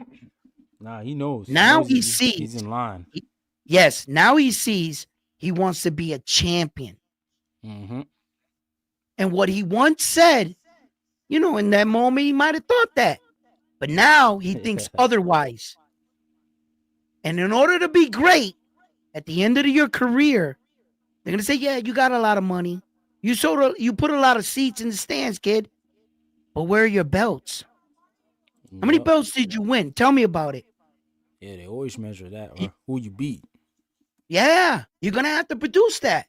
Nah, he knows. He Now knows he he's sees, in line. yes, now he sees he wants to be a champion. Mm-hmm. And what he once said, in that moment, he might have thought that. But now he thinks otherwise. And in order to be great at the end of your career, they're going to say, yeah, you got a lot of money. You put a lot of seats in the stands, kid. But where are your belts? How many belts did you win? Tell me about it. Yeah, they always measure that, or who you beat. Yeah, you're going to have to produce that.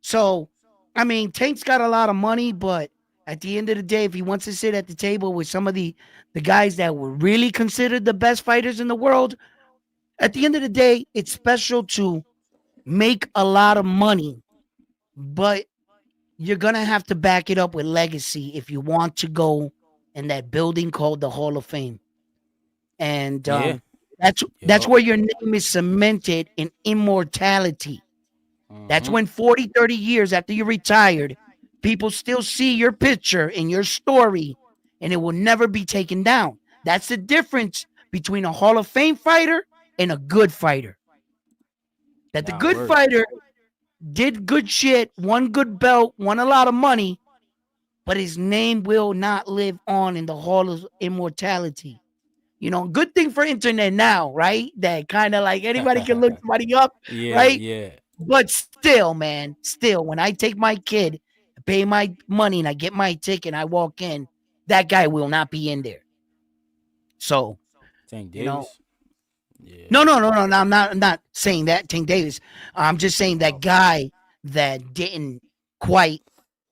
So, I mean, Tank's got a lot of money, but at the end of the day, if he wants to sit at the table with some of the guys that were really considered the best fighters in the world, at the end of the day, it's special to make a lot of money, but you're going to have to back it up with legacy if you want to go in that building called the Hall of Fame. And that's where your name is cemented in immortality. That's when 40, 30 years after you're retired, people still see your picture and your story, and it will never be taken down. That's the difference between a Hall of Fame fighter and a good fighter. That the good fighter did good shit, won good belt, won a lot of money, but his name will not live on in the Hall of Immortality. Good thing for internet now, right? That kind of like anybody can look somebody up, right? Yeah. But still, man, when I take my kid, pay my money, and I get my ticket, and I walk in, that guy will not be in there. So, Tank Davis. Yeah. No. I'm not saying that Tank Davis. I'm just saying that guy that didn't quite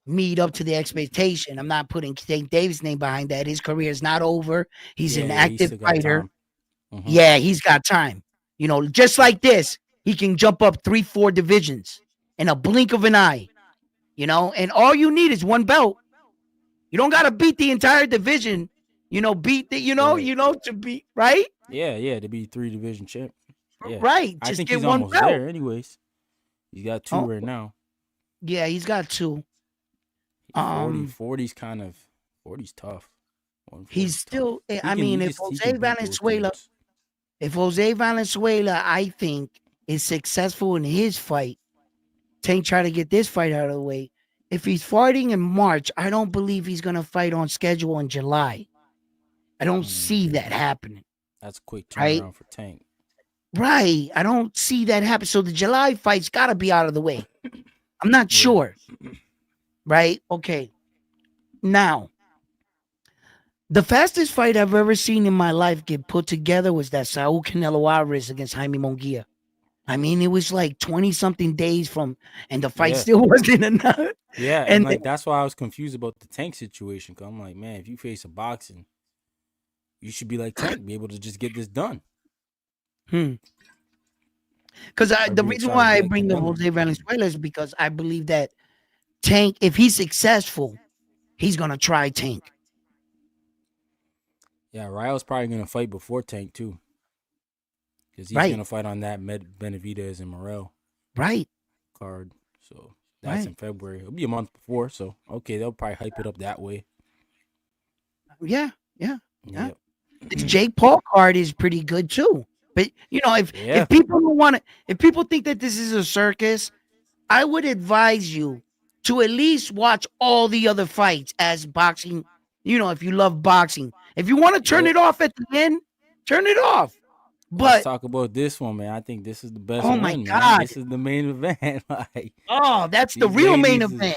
meet up to the expectation. I'm not putting Tank Davis' name behind that. His career is not over. He's an active fighter. Mm-hmm. Yeah, he's got time. Just like this, he can jump up 3-4 divisions in a blink of an eye. And all you need is one belt. You don't got to beat the entire division. Beat the, right. To beat, right? Yeah, to be 3 division champ. Yeah. Right. I think he's almost there anyways. He's got 2 right now. Yeah, he's got 2. 40's kind of 40's tough. He's still if Jose Valenzuela, I think, is successful in his fight, Tank try to get this fight out of the way. If he's fighting in March, I don't believe he's going to fight on schedule in July. I don't see that happening. That's a quick turnaround for Tank. Right. I don't see that happen. So the July fight's got to be out of the way. I'm not sure. Right? Okay. Now, the fastest fight I've ever seen in my life get put together was that Saul Canelo Alvarez against Jaime Munguia. I mean, it was like 20-something days and the fight still wasn't enough. Yeah, and that's why I was confused about the Tank situation. Cause I'm like, man, if you face a boxing, you should be like Tank, be able to just get this done. Because the reason why I bring up Jose Valenzuela is because I believe that Tank, if he's successful, he's gonna try Tank. Yeah, Rayo's probably gonna fight before Tank too, because he's gonna fight on that Benavidez and Morel card. So that's in February. It'll be a month before. So okay, they'll probably hype it up that way. Yeah. The Jake Paul card is pretty good too. But if people don't want to, if people think that this is a circus, I would advise you to at least watch all the other fights as boxing. If you love boxing, if you want to turn it off at the end, turn it off. But let's talk about this one, man. I think this is the best one. Oh my God, man. This is the main event. That's the real main event.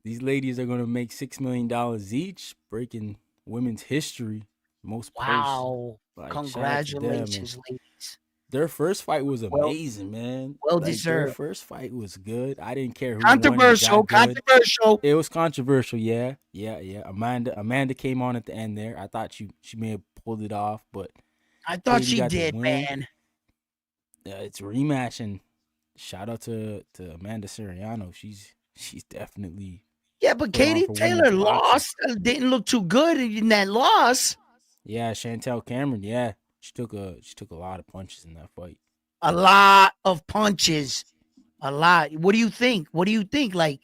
These ladies are going to make $6 million each, breaking women's history. Most wow. Congratulations, ladies. Their first fight was Well, amazing, man. well Like their deserved. first fight was good. I didn't care who won. It Controversial, got good. controversial. It was controversial, yeah. Amanda came on at the end there. I thought she may have pulled it off, but I thought Katie she got the did, win. man. It's a rematch, and shout out to Amanda Soriano. She's definitely Yeah, but put on Katie for Taylor women's boxing. lost. Didn't look too good in that loss. Yeah, Chantel Cameron. Yeah, she took a lot of punches in that fight. A lot of punches. A lot. What do you think? What do you think? Like,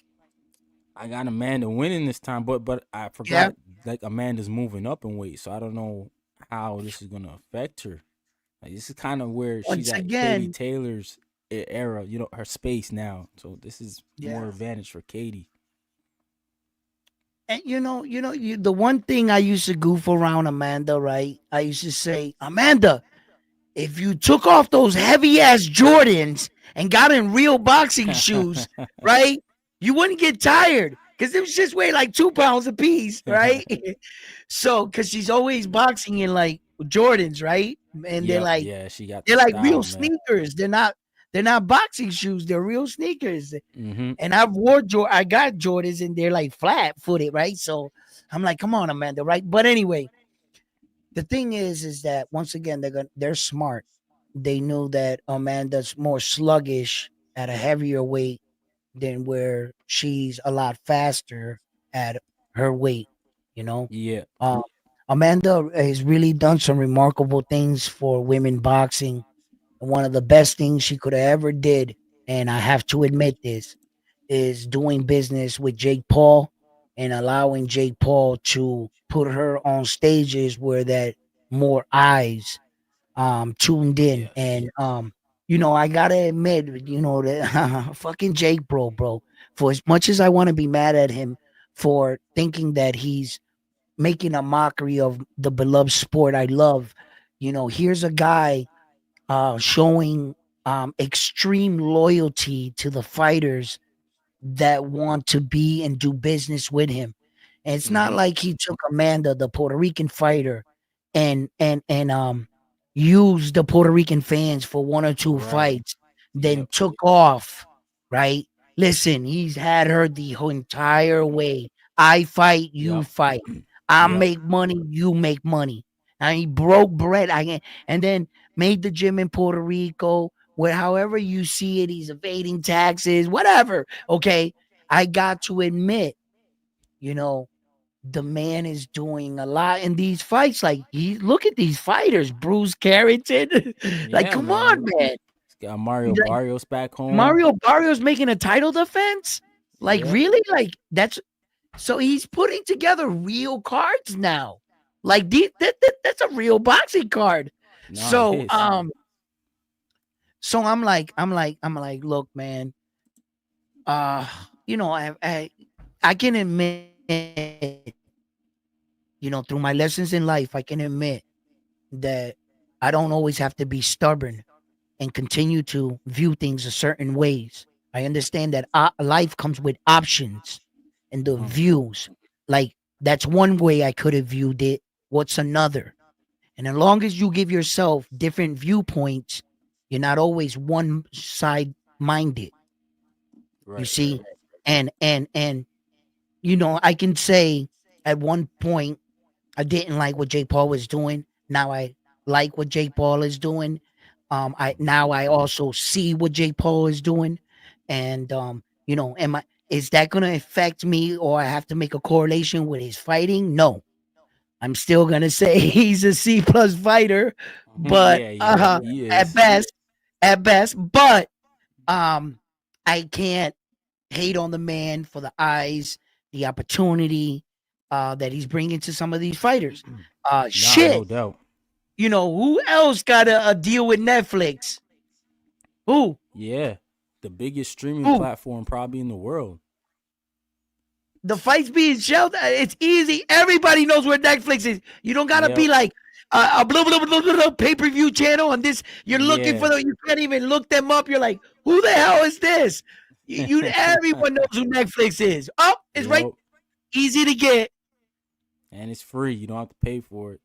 I got Amanda winning this time, but I yeah, forgot like Amanda's moving up in weight, so I don't know how this is gonna affect her. Like, this is kind of where she's once at Katie again, Taylor's era, her space now. So this is more yeah. advantage for Katie. And the one thing I used to goof around Amanda, right? I used to say, Amanda, if you took off those heavy ass Jordans and got in real boxing shoes, right? You wouldn't get tired because it was just weigh like 2 pounds a piece, right? So, because she's always boxing in like Jordans, right? And Yep, yeah, she got the they're like real style, man. sneakers. They're not boxing shoes. They're real sneakers. Mm-hmm. And I got Jordans and they're like flat footed, right? So I'm like, come on, Amanda, right? But anyway, the thing is that once again they're smart. They knew that Amanda's more sluggish at a heavier weight than where she's a lot faster at her weight. You know, Yeah. um, Amanda has really done some remarkable things for women boxing. One of the best things she could have ever did, and I have to admit this, is doing business with Jake Paul and allowing Jake Paul to put her on stages where that more eyes tuned in. Yes. And I gotta admit, that fucking Jake bro, for as much as I want to be mad at him for thinking that he's making a mockery of the beloved sport I love, here's a guy showing extreme loyalty to the fighters that want to be and do business with him. And it's not Mm-hmm. like he took Amanda, the Puerto Rican fighter, and used the Puerto Rican fans for one or two Right. fights, then Yep. took off, right? Listen, he's had her the whole entire way. I fight, you Yep. fight. I Yep. make money, you make money. And he broke bread. And then made the gym in Puerto Rico, where however you see it, he's evading taxes, whatever. Okay. I got to admit, you know, the man is doing a lot in these fights. Like, look at these fighters, Bruce Carrington. Like, Yeah, come on, man. man. It's got Mario Like, Barrios back home. Mario Barrios making a title defense? Like, Yep. really? Like, so he's putting together real cards now. Like, that's a real boxing card. No, it So, is. I'm like, look, man. I can admit, through my lessons in life, I can admit that I don't always have to be stubborn and continue to view things a certain ways. I understand that life comes with options and the Mm. views. Like, that's one way I could have viewed it. What's another? And as long as you give yourself different viewpoints, you're not always one side minded. You Right. see, and I can say at one point I didn't like what Jake Paul was doing. Now I like what Jake Paul is doing. I also see what Jake Paul is doing, and is that going to affect me, or I have to make a correlation with his fighting? No, I'm still gonna say he's a C plus fighter, but Yeah, yeah, he at is. best, at best. But I can't hate on the man for the eyes, the opportunity that he's bringing to some of these fighters. Nah, no Shit. doubt. Who else got a deal with Netflix? Who? Yeah. The biggest streaming Who? platform probably in the world. The fights being shelled. It's easy. Everybody knows where Netflix is. You don't gotta be Yep. like a blah blah blah blah blah pay-per-view channel on this. You're looking for Yeah. them. You can't even look them up. You're like, who the hell is this? Everyone knows who Netflix is. It's right. Yep. Easy to get. And it's free. You don't have to pay for it.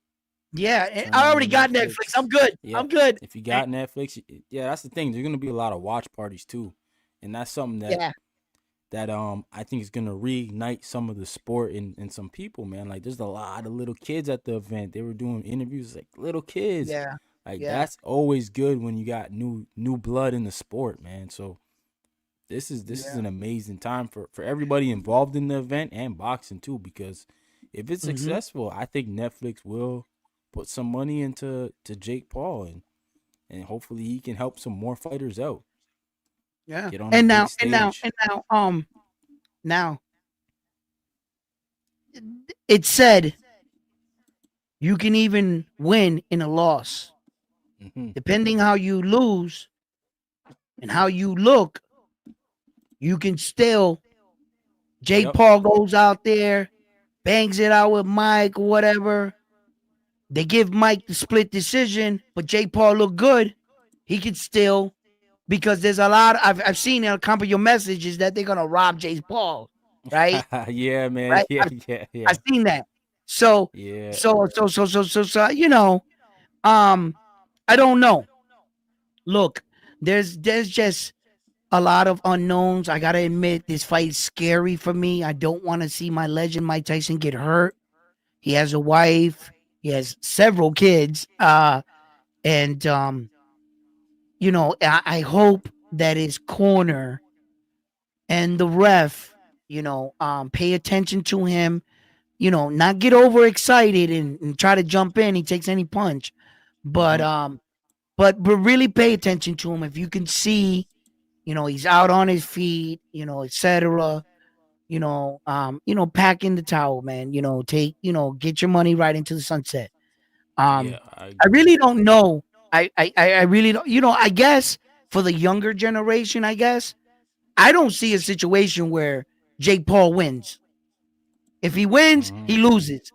Yeah, Turn I on already your got Netflix. I'm good. Yeah, I'm good. if you got Netflix, yeah, that's the thing. There's gonna be a lot of watch parties too, and that's something Yeah. that I think is gonna reignite some of the sport in some people, man. Like there's a lot of little kids at the event. They were doing interviews like little kids. Yeah. Like Yeah. that's always good when you got new blood in the sport, man. So this is Yeah. an amazing time for everybody involved in the event and boxing too, because if it's Mm-hmm. successful, I think Netflix will put some money into Jake Paul and hopefully he can help some more fighters out. Yeah. Get on a And big now, and now, stage. and now, it said you can even win in a loss. Hmm. Depending how you lose and how you look, you can still. Jake Yep. Paul goes out there, bangs it out with Mike or whatever. They give Mike the split decision, but Jake Paul look good. He could still, because there's a lot. I've seen in a couple of your messages that they're gonna rob Jake Paul, right? Yeah, man. Right. Yeah, yeah, I've yeah. seen that. So Yeah. you know, um, I don't know. Look, there's just a lot of unknowns. I gotta admit, this fight is scary for me. I don't want to see my legend Mike Tyson get hurt. He has a wife. He has several kids. And I hope that his corner and the ref, pay attention to him. Not get overexcited and try to jump in. He takes any punch, but Hmm. um, but really pay attention to him. If you can see, he's out on his feet, etc. Pack in the towel, man. Take, get your money right into the sunset. Yeah, I I agree. really don't know. I really don't. I guess for the younger generation, I don't see a situation where Jake Paul wins. If he wins, Hmm. he loses.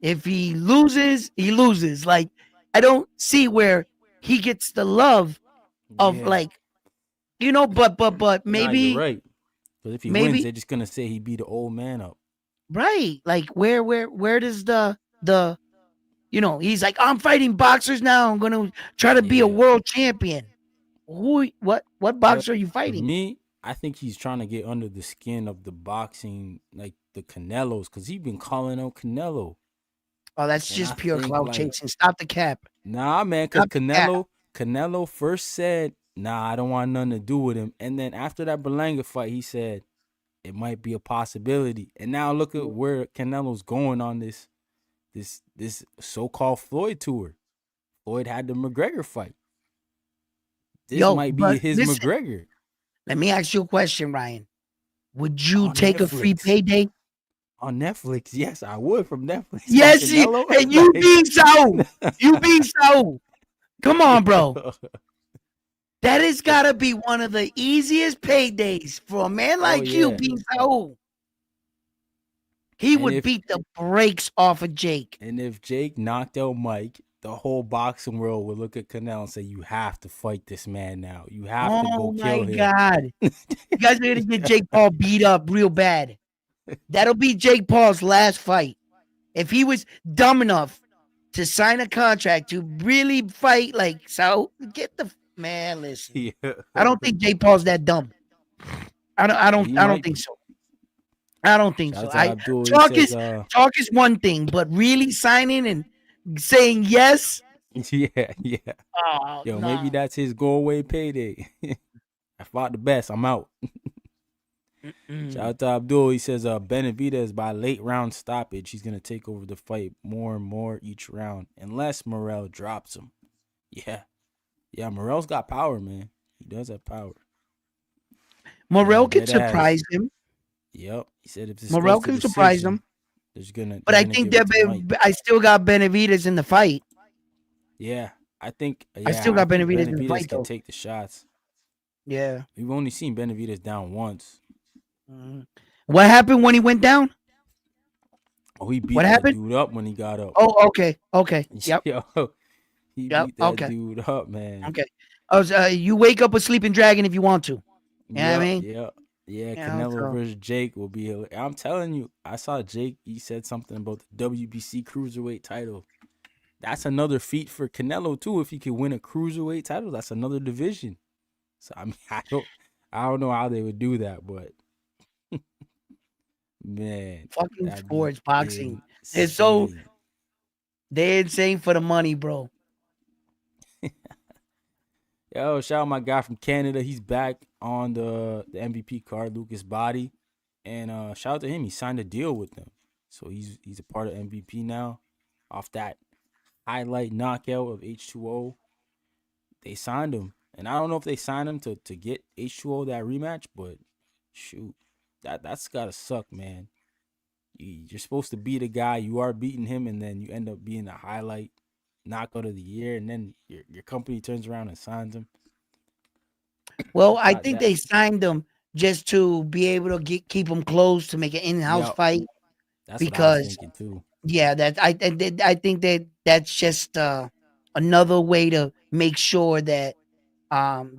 If he loses, he loses. Like, I don't see where he gets the love of, Yeah. like, but Nah, you're maybe, right. Because if he wins, maybe they're just gonna say he beat the old man up. right. Like, where does the he's like, I'm fighting boxers now. I'm gonna try to be a Yeah. world champion. What Well, boxer are you for fighting? me, I think he's trying to get under the skin of the boxing, like the Canelos, because he's been calling out Canelo. Oh, that's And I just pure think cloud like, chasing. Stop the cap. nah, man, because Stop the cap. Canelo first said, nah, I don't want nothing to do with him. And then after that Berlanga fight, he said it might be a possibility. And now look at where Canelo's going on this so-called Floyd tour. Floyd had the McGregor fight. This Yo, might be but his listen, McGregor let me ask you a question, Ryan. Would you on take a free Netflix. payday? On Netflix, yes, I would from Netflix from Yes, Canelo. and you Like, being so. You being so. Come on, bro. That has got to be one of the easiest paydays for a man oh like you, yeah. being so. He And would if beat the brakes off of Jake. and if Jake knocked out Mike, the whole boxing world would look at Canelo and say, "You have to fight this man now. You have to Oh go kill my him." God. You guys are going to get Jake Paul beat up real bad. That'll be Jake Paul's last fight. If he was dumb enough to sign a contract to really fight, like, so get the man. Listen, Yeah. I don't think Jake Paul's that dumb. I don't. I Well, don't. he I don't might think be. so. I don't think Shout so. out to I Abdul. He talk says, is talk is one thing, but really signing and saying yes. yeah, yeah. Oh Yo, maybe no. that's his go away payday. I fought the best. I'm out. Shout Mm-mm. out to Abdul. He says Benavidez by late round stoppage. He's gonna take over the fight more and more each round, unless Morrell drops him. Yeah, yeah. Morrell's got power, man. He does have power. Morrell Nah, could dead ass. surprise him. Yep. He said if this goes Morrell to can surprise him. decision, there's gonna But they're I gonna think give it that to Mike. I still got Benavidez in the fight. Yeah, I think. I Yeah, still I got think Benavidez in the Benavidez fight can though. take the shots. Yeah. We've only seen Benavidez down once. Mhm. What happened when he went down? Oh, he beat What that happened? dude up when he got up. Oh, okay. Okay. Yep. Yo, he Yep. beat that Okay. dude up, man. Okay. You wake up a sleeping dragon if you want to. You know what I Yep, mean? yep. Yeah, Canelo So versus Jake will be. I'm telling you, I saw Jake. He said something about the WBC cruiserweight title. that's another feat for Canelo too. If he could win a cruiserweight title, that's another division. So I mean, I don't know how they would do that, but man, Fucking that'd be sports boxing. insane. They're insane for the money, bro. Yo, shout out my guy from Canada. He's back on the MVP card, Lucas Body. And shout out to him. He signed a deal with them. So he's a part of MVP now. Off that highlight knockout of H2O. They signed him. And I don't know if they signed him to get H2O that rematch, but shoot. That's gotta suck, man. You're supposed to beat a guy, you are beating him, and then you end up being a highlight knockout of the year, and then your company turns around and signs him. Well, I think they signed him just to be able to keep him close to make an in-house fight. That's what I was thinking too. Yeah, I think that's just another way to make sure that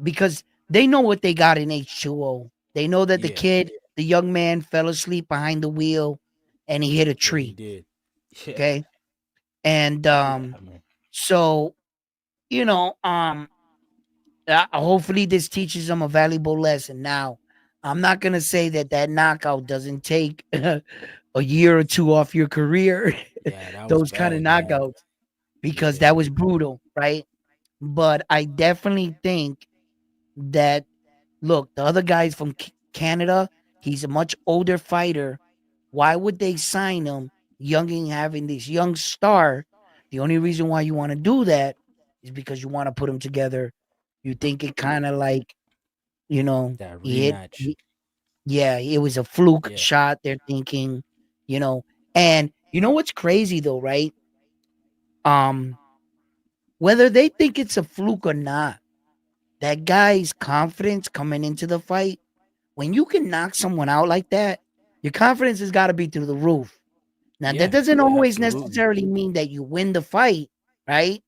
because they know what they got in H2O. They know that the young man fell asleep behind the wheel and he hit a tree. He did. Yeah. Okay. And so, you know, hopefully this teaches them a valuable lesson. Now, I'm not going to say that knockout doesn't take a year or two off your career. Yeah, those kind of knockouts, because that was brutal, right? But I definitely think that, look, the other guy's from Canada. He's a much older fighter. Why would they sign him young and having this young star? The only reason why you want to do that is because you want to put him together. You think it kind of like, you know, that rematch. It was a fluke shot. They're thinking, you know, and you know what's crazy though, right? Whether they think it's a fluke or not, that guy's confidence coming into the fight, when you can knock someone out like that, your confidence has got to be through the roof. Now, that doesn't always necessarily mean that you win the fight, right?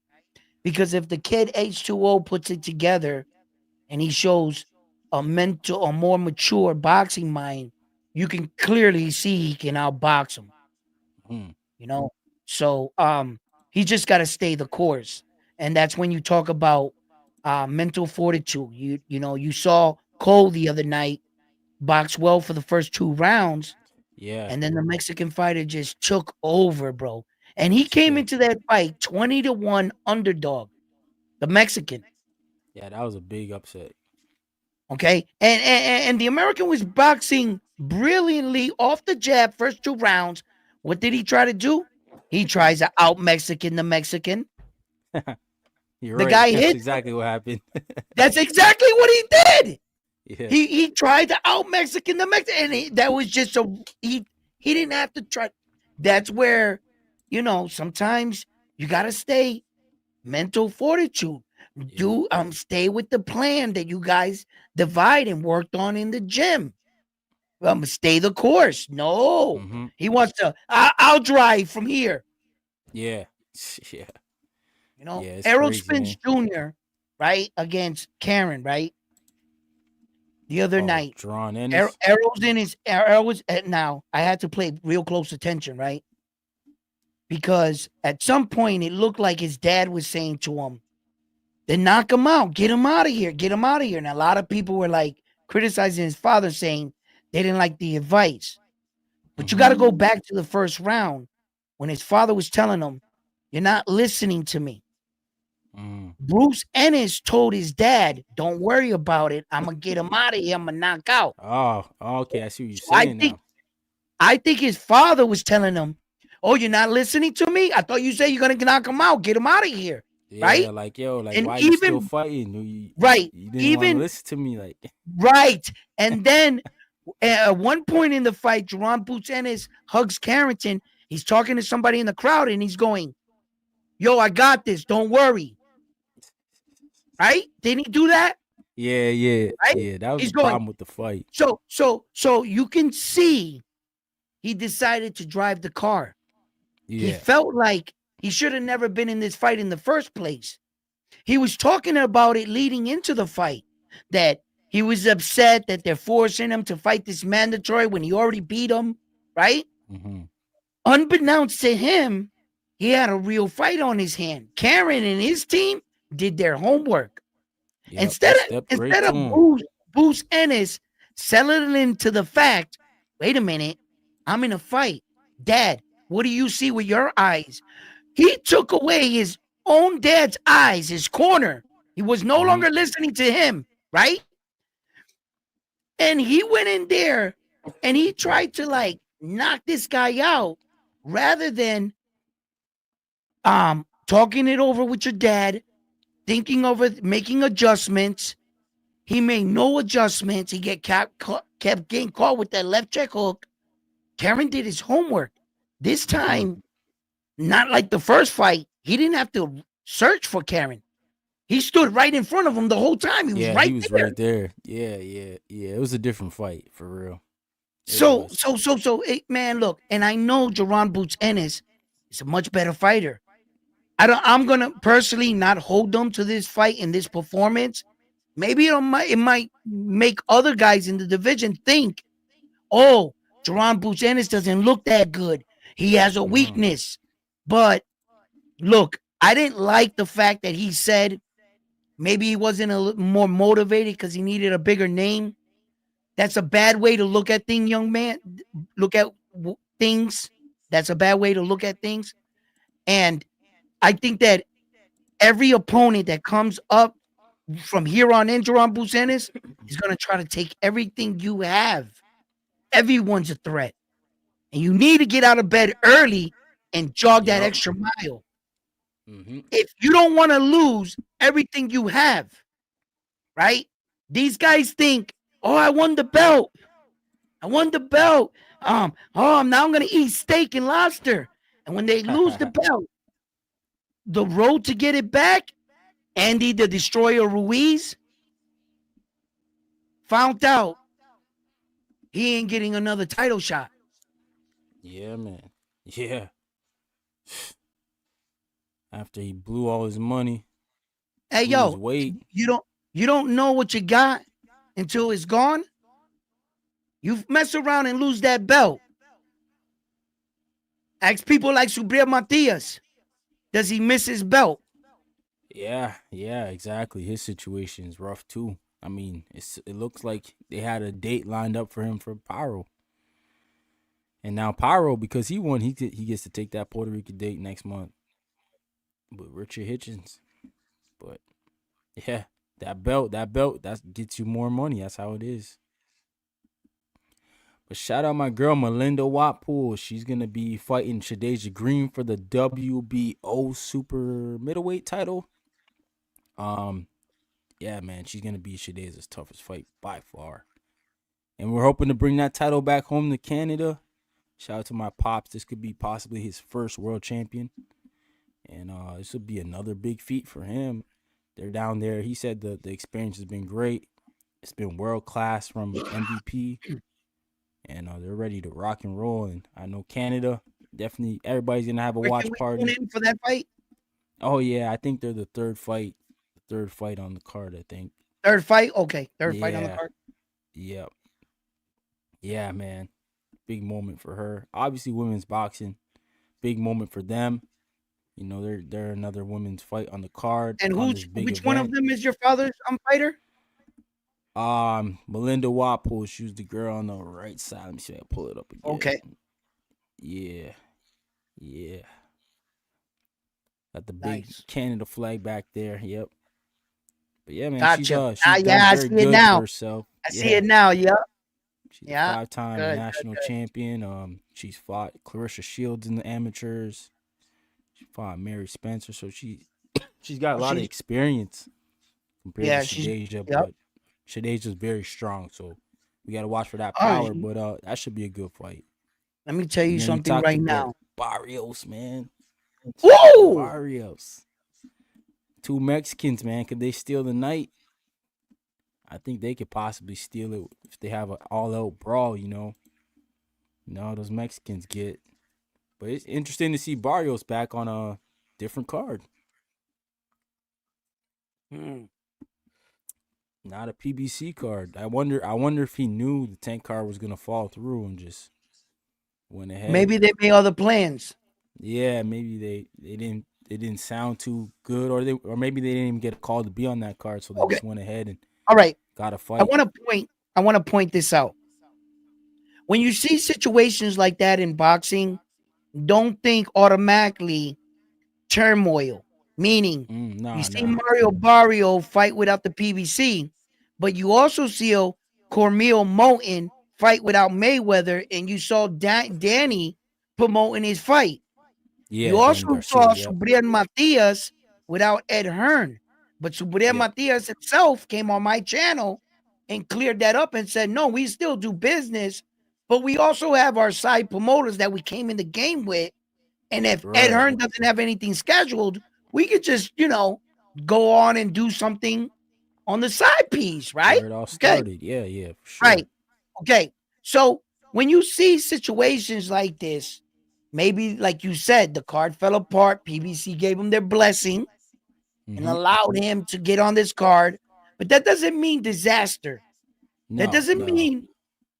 Because if the kid H2O puts it together and he shows a more mature boxing mind, you can clearly see he can outbox him. You know? So he just got to stay the course. And that's when you talk about mental fortitude. You know, you saw Cole the other night box well for the first 2 rounds. Yeah. And then the Mexican fighter just took over, bro. And he came into that fight 20-1 underdog. The Mexican. Yeah, that was a big upset. Okay. And the American was boxing brilliantly off the jab first 2 rounds. What did he try to do? He tries to out Mexican the Mexican. You're the right. guy That's hit. exactly what happened. That's exactly what he did. Yeah. He tried to out Mexican the Mexican, and that was just he didn't have to try. That's where, you know, sometimes you gotta stay mental fortitude. Do stay with the plan that you guys divide and worked on in the gym. Stay the course. No, he wants to. I'll drive from here. Yeah. Yeah. You know, Errol Spence Jr. right against Karen, right? The other night, Errol was now. I had to pay real close attention, right? Because at some point it looked like his dad was saying to him, "Then knock him out, get him out of here, get him out of here." And a lot of people were like criticizing his father, saying they didn't like the advice. But you got to go back to the first round when his father was telling him, "You're not listening to me." Bruce Ennis told his dad, "Don't worry about it. I'm gonna get him out of here. I'm gonna knock out." Oh, okay. I see what you're saying. I think his father was telling him, "Oh, you're not listening to me? I thought you said you're gonna knock him out. Get him out of here." Yeah, right? Like, yo, like, and why you still fighting? Right. You didn't want to listen to me, like. Right. And then at one point in the fight, Jerron Boots Ennis hugs Carrington. He's talking to somebody in the crowd, and he's going, "Yo, I got this. Don't worry." Right? Didn't he do that? Yeah. Right? Yeah, that was the problem with the fight. So you can see he decided to drive the car. Yeah. He felt like he should have never been in this fight in the first place. He was talking about it leading into the fight, that he was upset that they're forcing him to fight this mandatory when he already beat him, right? Unbeknownst to him, he had a real fight on his hand. Karen and his team did their homework. Yep, Instead he of stepped right instead to of him. Bruce Ennis settling into the fact, wait a minute, I'm in a fight. Dad, what do you see with your eyes? He took away his own dad's eyes, his corner. He was no longer listening to him, right? And he went in there and he tried to like knock this guy out rather than talking it over with your dad, thinking over making adjustments. He made no adjustments. He kept getting caught with that left check hook. Karen did his homework. This time, not like the first fight, he didn't have to search for Karen. He stood right in front of him the whole time. He was Yeah, right he was there. right there. Yeah. It was a different fight for real. So, man, look, and I know Jaron Boots Ennis is a much better fighter. I'm gonna personally not hold them to this fight and this performance. Maybe it might make other guys in the division think, oh, Jaron Boots Ennis doesn't look that good. He has a weakness. But look, I didn't like the fact that he said maybe he wasn't a little more motivated because he needed a bigger name. That's a bad way to look at things, young man. Look at things. That's a bad way to look at things. And I think that every opponent that comes up from here on in, Jaron Boots Ennis is going to try to take everything you have. Everyone's a threat. And you need to get out of bed early and jog that extra mile. If you don't want to lose everything you have, right? These guys think, oh, I won the belt. Now I'm going to eat steak and lobster. And when they lose the belt, the road to get it back, Andy the Destroyer Ruiz found out he ain't getting another title shot. Yeah, man. Yeah. After he blew all his money. Hey, yo, you don't know what you got until it's gone. You mess around and lose that belt. Ask people like Subriel Matias. Does he miss his belt? Yeah, exactly. His situation is rough too. I mean, it looks like they had a date lined up for him for Pyro. And now Pyro, because he won, he gets to take that Puerto Rican date next month with Richard Hitchens. But yeah, that belt, that gets you more money. That's how it is. But shout out my girl Melinda Watpool. She's gonna be fighting Shadeja Green for the WBO super middleweight title. Yeah, man, she's gonna be Shadeja's toughest fight by far. And we're hoping to bring that title back home to Canada. Shout out to my pops. This could be possibly his first world champion. And this would be another big feat for him. They're down there. He said the experience has been great. It's been world class from MVP. And they're ready to rock and roll. And I know Canada, definitely everybody's going to have a watch party. Tune in for that fight? Oh, yeah. I think they're the third fight on the card, I think. Third fight? Okay. Third fight on the card. Yep. Yeah, man. Big moment for her. Obviously, women's boxing. Big moment for them. You know, they're another women's fight on the card. And which one of them is your father's fighter? Melinda Watpool. She was the girl on the right side. Let me see if I pull it up again. Okay. Yeah. Got the big Canada flag back there. Yep. But yeah, man, gotcha. she's done I very see good it now. for herself. I see it now. Yep. She's a 5-time national champion. She's fought Clarissa Shields in the amateurs. She fought Mary Spencer, so she's got a lot of experience compared to Shadeja. But Shadeja's very strong, so we got to watch for that power. But that should be a good fight. Let me tell you something right now. Barrios, man. Woo! Barrios. 2 Mexicans, man. Could they steal the night? I think they could possibly steal it if they have an all-out brawl, you know. Those Mexicans get. But it's interesting to see Barrios back on a different card. Not a PBC card. I wonder if he knew the tank card was going to fall through and just went ahead. Maybe they made other plans. Yeah, maybe they didn't sound too good, or maybe they didn't even get a call to be on that card, so they Okay. just went ahead and All right. got a I fight. want to point. I want to point this out. When you see situations like that in boxing, don't think automatically turmoil. Meaning, you Nah, see nah. Mario Barrio fight without the PBC, but you also see Cormel Moten fight without Mayweather, and you saw Danny promoting his fight. You Yeah, Danny also Garcia. saw Yep. Subriel Matias without Ed Hearn. But Subriel Yep. Matias himself came on my channel and cleared that up and said, no, we still do business, but we also have our side promoters that we came in the game with. And if Ed Right. Hearn doesn't have anything scheduled, we could just, go on and do something on the side piece, right? Where it all Okay. started. Yeah, yeah, for sure. Right. Okay. So when you see situations like this, maybe like you said, the card fell apart. PBC gave him their blessing and Mm-hmm. allowed him to get on this card. But that doesn't mean disaster. That No, doesn't no. mean,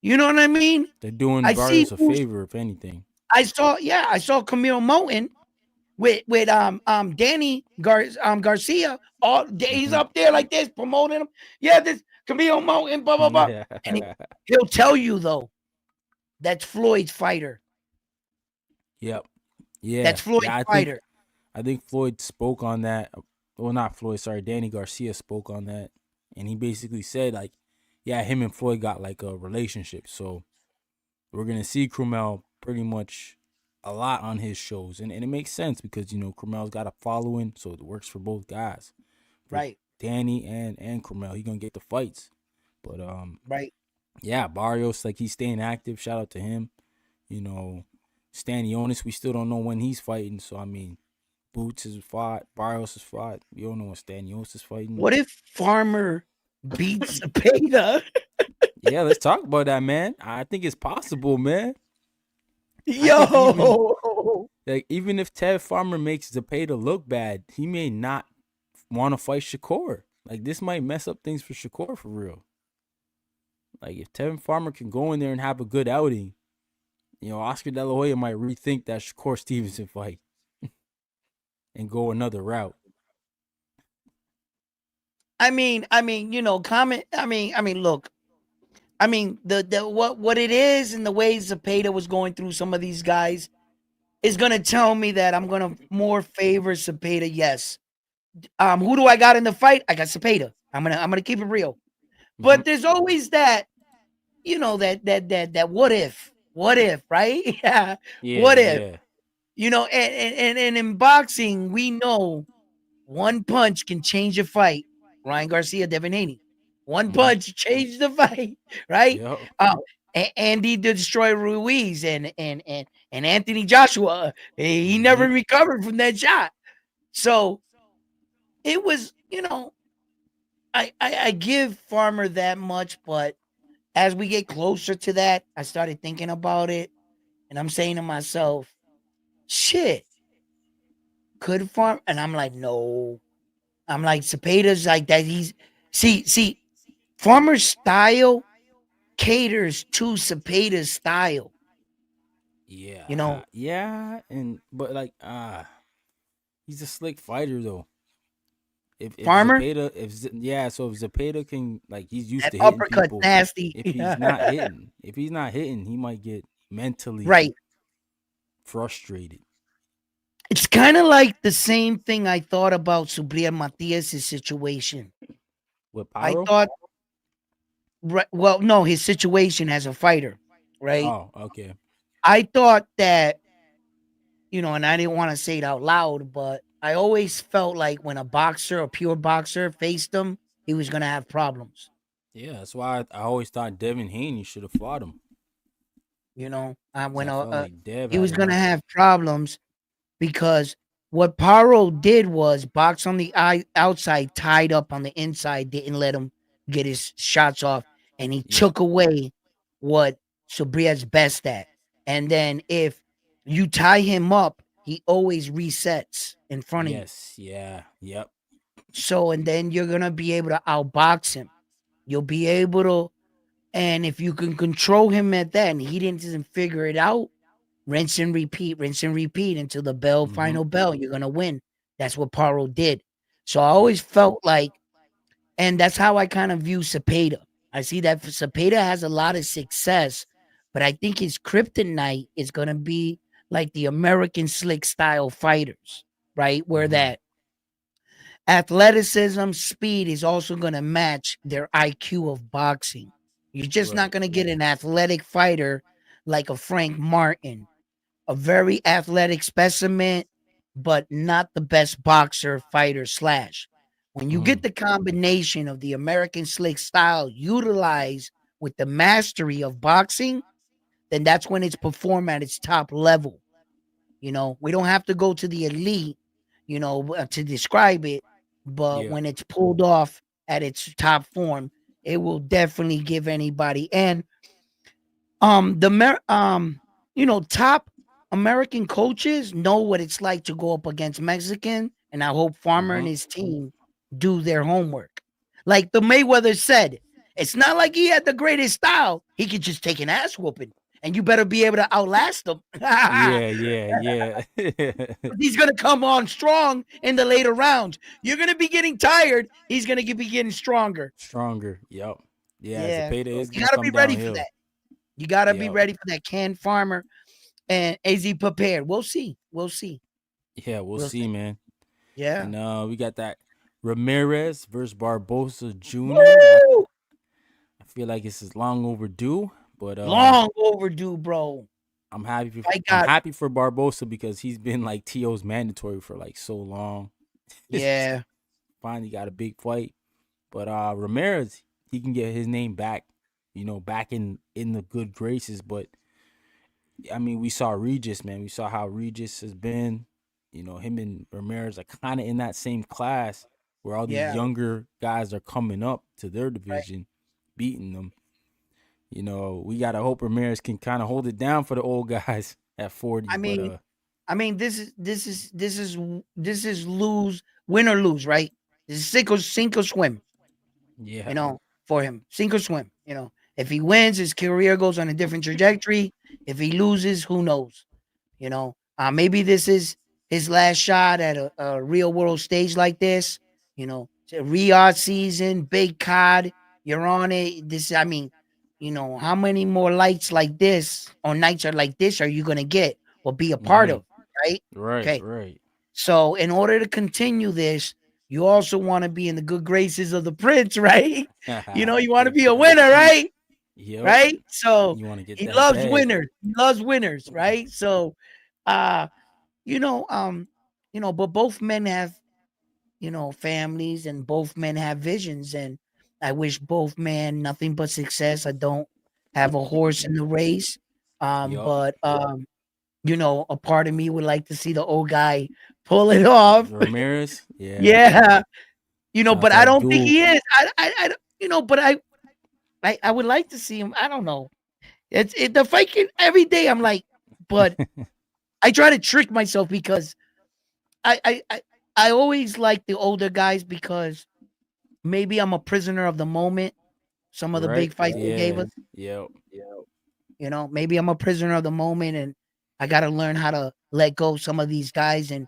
you know what I mean? They're doing I see Barrios a favor, if anything. I saw Camille Moten with Danny Garcia. All he's Mm-hmm. up there like this, promoting him. Yeah, this Camille Moten, blah blah blah. Yeah. And he'll tell you though, that's Floyd's fighter. Yep. Yeah. That's Floyd's Yeah. fighter. I think Floyd spoke on that. Well, not Floyd. Sorry, Danny Garcia spoke on that, and he basically said like, yeah, him and Floyd got like a relationship. So we're gonna see Crumel pretty much a lot on his shows, and it makes sense because Crumel's got a following, so it works for both guys, for Right. Danny and Crumel. He gonna get the fights, but Right. yeah, Barrios, like, he's staying active. Shout out to him. Stanionis, we still don't know when he's fighting. So I mean, Boots is fought, Barrios is fought. We don't know when Stanionis is fighting. What if Farmer beats Cepeda? Yeah, let's talk about that, man. I think it's possible, man. Yo. Even if Ted Farmer makes Zepeda look bad, he may not want to fight Shakur. Like, this might mess up things for Shakur for real. Like, if Tevin Farmer can go in there and have a good outing, Oscar De La Hoya might rethink that Shakur Stevenson fight and go another route. Comment. Look. The what it is and the way Zepeda was going through some of these guys is gonna tell me that I'm gonna more favor Zepeda. Yes. Who do I got in the fight? I got Zepeda. I'm gonna keep it real. But there's always that, that what if, right? Yeah. Yeah, What if? yeah. And in boxing, we know one punch can change a fight. Ryan Garcia, Devin Haney. One punch changed the fight, right? Yep. Andy the Destroyer Ruiz and Anthony Joshua. He never recovered from that shot. So it was, I give Farmer that much, but as we get closer to that, I started thinking about it, and I'm saying to myself, shit, could Farmer? And I'm like, no. I'm like, Cepeda's like that. See, Farmer's style caters to Cepeda's style. Yeah. Yeah, but like, he's a slick fighter though. If Farmer? Zepeda, so if Zepeda can, like, he's used That to hitting uppercut people. nasty. If he's not hitting, he might get mentally Right. frustrated. It's kind of like the same thing I thought about Subriel Matias' situation. With Pyro? I thought, well, no, his situation as a fighter, right? Oh, okay. I thought that, and I didn't want to say it out loud, but I always felt like when a pure boxer faced him, he was going to have problems. Yeah, that's why I always thought Devin Haney should have fought him. When like Dev he was had going to him. have problems because what Paro did was box on the outside, tied up on the inside, didn't let him get his shots off, and he took away what Subria's best at. And then if you tie him up, he always resets in front of you. Yes, yeah, yep. So, and then you're going to be able to outbox him. You'll be able to, and if you can control him at that, and he doesn't figure it out, rinse and repeat until the bell, final bell. You're gonna win. That's what Paro did. So I always felt like, and that's how I kind of view Cepeda. I see that Cepeda has a lot of success, but I think his kryptonite is gonna be like the American slick style fighters, right? Where that athleticism, speed is also gonna match their IQ of boxing. You're just not gonna get an athletic fighter like a Frank Martin, a very athletic specimen, but not the best boxer, fighter, slash. When you get the combination of the American slick style utilized with the mastery of boxing, then that's when it's performed at its top level. You know, we don't have to go to the elite, to describe it, but Yeah. when it's pulled off at its top form, it will definitely give anybody. And top American coaches know what it's like to go up against Mexican, and I hope Farmer and his team do their homework. Like the Mayweather said, it's not like he had the greatest style. He could just take an ass whooping, and you better be able to outlast him. Yeah. He's gonna come on strong in the later rounds. You're gonna be getting tired. He's gonna be getting stronger. Stronger. Yep. Yeah. Yeah, Cepeda so is you gonna gotta come be ready for downhill. that. You gotta be Yep. ready for that. Can Farmer and AZ prepared? We'll see. We'll see. Yeah, we'll see, man. Yeah. And we got that Ramirez versus Barbosa Jr. Woo! I feel like this is long overdue, but Long overdue, bro. I'm happy for I I'm got happy for Barbosa because he's been like TO's mandatory for like so long. yeah. Finally got a big fight. But Ramirez, he can get his name back, back in the good graces. But I mean, we saw Regis, man. We saw how Regis has been. Him and Ramirez are kind of in that same class where all these Yeah. younger guys are coming up to their Right. division, beating them. We gotta hope Ramirez can kind of hold it down for the old guys at 40. I mean, but this is lose, win or lose, right? This is sink or swim, yeah, for him. Sink or swim. If he wins, his career goes on a different trajectory. If he loses, who knows? Maybe this is his last shot at a real world stage like this. It's a Riyadh season, big card. You're on it. How many more lights like this or nights are like this are you gonna get or be a part of? Right? Okay. right. So in order to continue this, you also want to be in the good graces of the prince, right? You want to be a winner, right? Yep. Right? So You want to get he that loves bag. winners. He loves winners, right? So but both men have, families, and both men have visions, and I wish both men nothing but success. I don't have a horse in the race. Yup. But a part of me would like to see the old guy pull it off. Ramirez, yeah. Yeah. Shout But out I to don't think Abdul. he is. But I would like to see him. I don't know. The fight every day. I'm like, but I try to trick myself because I always like the older guys because maybe I'm a prisoner of the moment. Some of the big fights they gave us. Yep. Maybe I'm a prisoner of the moment, and I got to learn how to let go of some of these guys and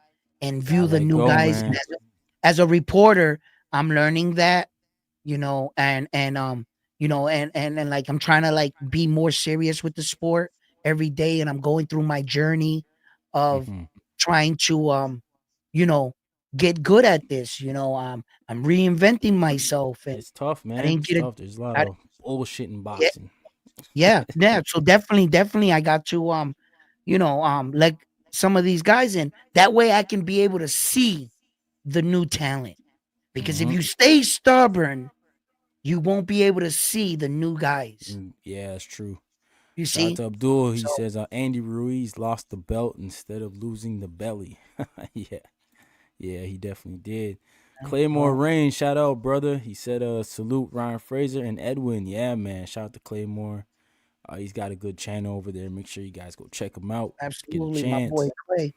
view the new guys. And as a reporter, I'm learning that, and like I'm trying to like be more serious with the sport every day, and I'm going through my journey of trying to get good at this. I'm reinventing myself, and It's tough, man. I didn't get tough. There's a lot of bullshit in boxing. yeah. So definitely, I got to let some of these guys in. That way, I can be able to see the new talent. Because if you stay stubborn, you won't be able to see the new guys. Yeah, it's true. You Shout out see, to Abdul. He says Andy Ruiz lost the belt instead of losing the belly. Yeah, he definitely did. Claymore Rain, shout out, brother. He said, salute Ryan Frazer and Edwin. Yeah, man. Shout out to Claymore. He's got a good channel over there. Make sure you guys go check him out. Absolutely, get a my chance. boy Clay.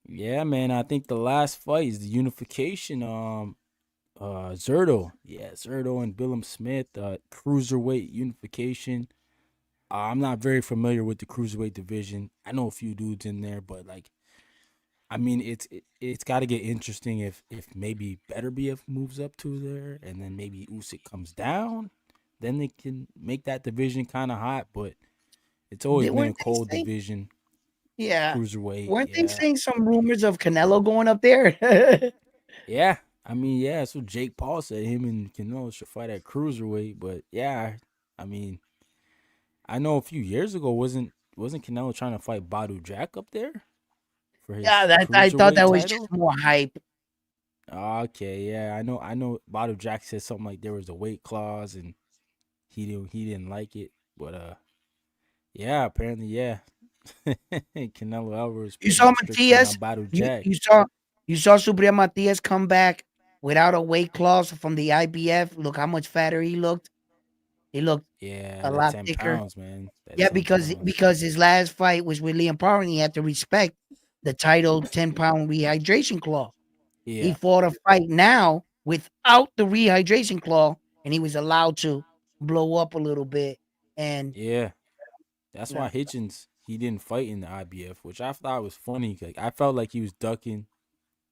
Yeah, man. I think the last fight is the unification. Zerto. Yeah, Zerto and Billum Smith. Cruiserweight unification. I'm not very familiar with the cruiserweight division. I know a few dudes in there, but like, I mean, it's got to get interesting if maybe Better BF moves up to there, and then maybe Usyk comes down, then they can make that division kind of hot. But it's always been a Weren't they cold saying? division, Yeah, cruiserweight. weren't they Yeah, saying some rumors of Canelo going up there? yeah. I mean, yeah. That's what Jake Paul said. Him and Canelo should fight at cruiserweight. But yeah, I mean, I know a few years ago wasn't Canelo trying to fight Badu Jack up there for Yeah, his that I thought cruiserweight that was just title? more hype. Okay, yeah, I know. Badu Jack said something like there was a weight clause and he didn't like it, but yeah, apparently, yeah. Canelo Alvarez You put a saw restriction Matias. on Badu You Jack. you saw you saw Subriel Matias come back without a weight clause from the IBF. Look how much fatter he looked. He looked Yeah, a that lot 10 thicker. pounds, man. That Yeah, 10 because pounds. because his last fight was with Liam Power, and he had to respect the title 10-pound rehydration clause. He Yeah, fought a fight now without the rehydration clause, and he was allowed to blow up a little bit. And yeah. That's yeah, why Hitchens he didn't fight in the IBF, which I thought was funny. Like I felt like he was ducking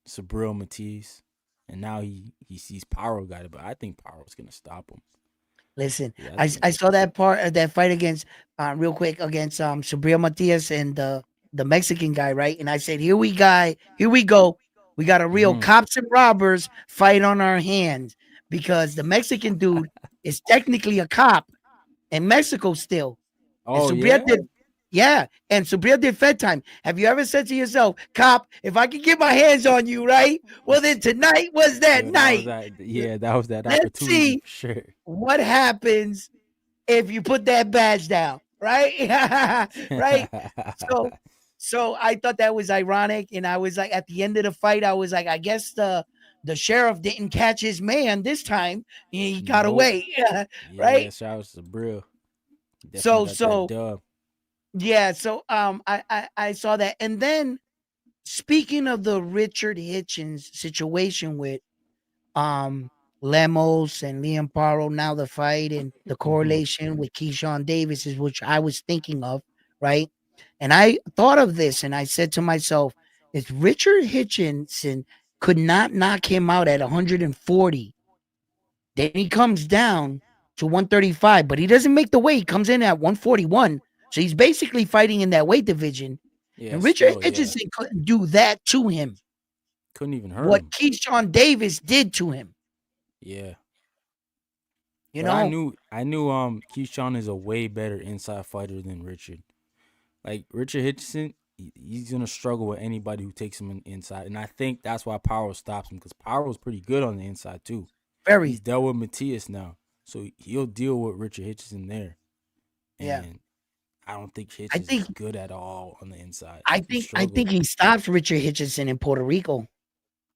Sabril Matisse, and now he sees Power got it, but I think Power's gonna stop him. listen, Yeah, I I think. saw that part of that fight against real quick against Subriel Matias and the Mexican guy, right? And I said, here we go. We got a real Hmm. cops and robbers fight on our hands because the Mexican dude is technically a cop in Mexico still. And Oh Subriel yeah. did, yeah. And Subriel did Fed time. Have you ever said to yourself, cop, if I could get my hands on you, right? Well, then tonight was that Yo, that was night. that. Yeah, that was that Let's opportunity see for sure. what happens if you put that badge down, right? Right? So so I thought that was ironic. And I was like, at the end of the fight, I was like, I guess the sheriff didn't catch his man this time. He got Nope. away. Yeah, Right? shout out to Brill. Definitely So got that so dub. yeah, so I saw that. And then speaking of the Richard Hitchens situation with um Lemos and Liam Paro, now the fight and the Hmm. correlation with Keyshawn Davis is which I was thinking of, right? And I thought of this and I said to myself, if Richard Hitchinson could not knock him out at 140, then he comes down to 135, but he doesn't make the weight. He comes in at 141. So he's basically fighting in that weight division. Yeah, And Richard still, yeah. Hitchinson couldn't do that to him. Couldn't even hurt What him. Keyshawn Davis did to him, Yeah. you But I know? knew Keyshawn is a way better inside fighter than Richard. Like Richard Hitchison, he's gonna struggle with anybody who takes him inside. And I think that's why Power stops him, because Power was pretty good on the inside too. He's Very. dealt with Matias now. So he'll deal with Richard Hitchison there. Yeah. And I don't think I Hitchens think is good at all on the inside. I He think I struggles. think he stops Richard Hitchinson in Puerto Rico,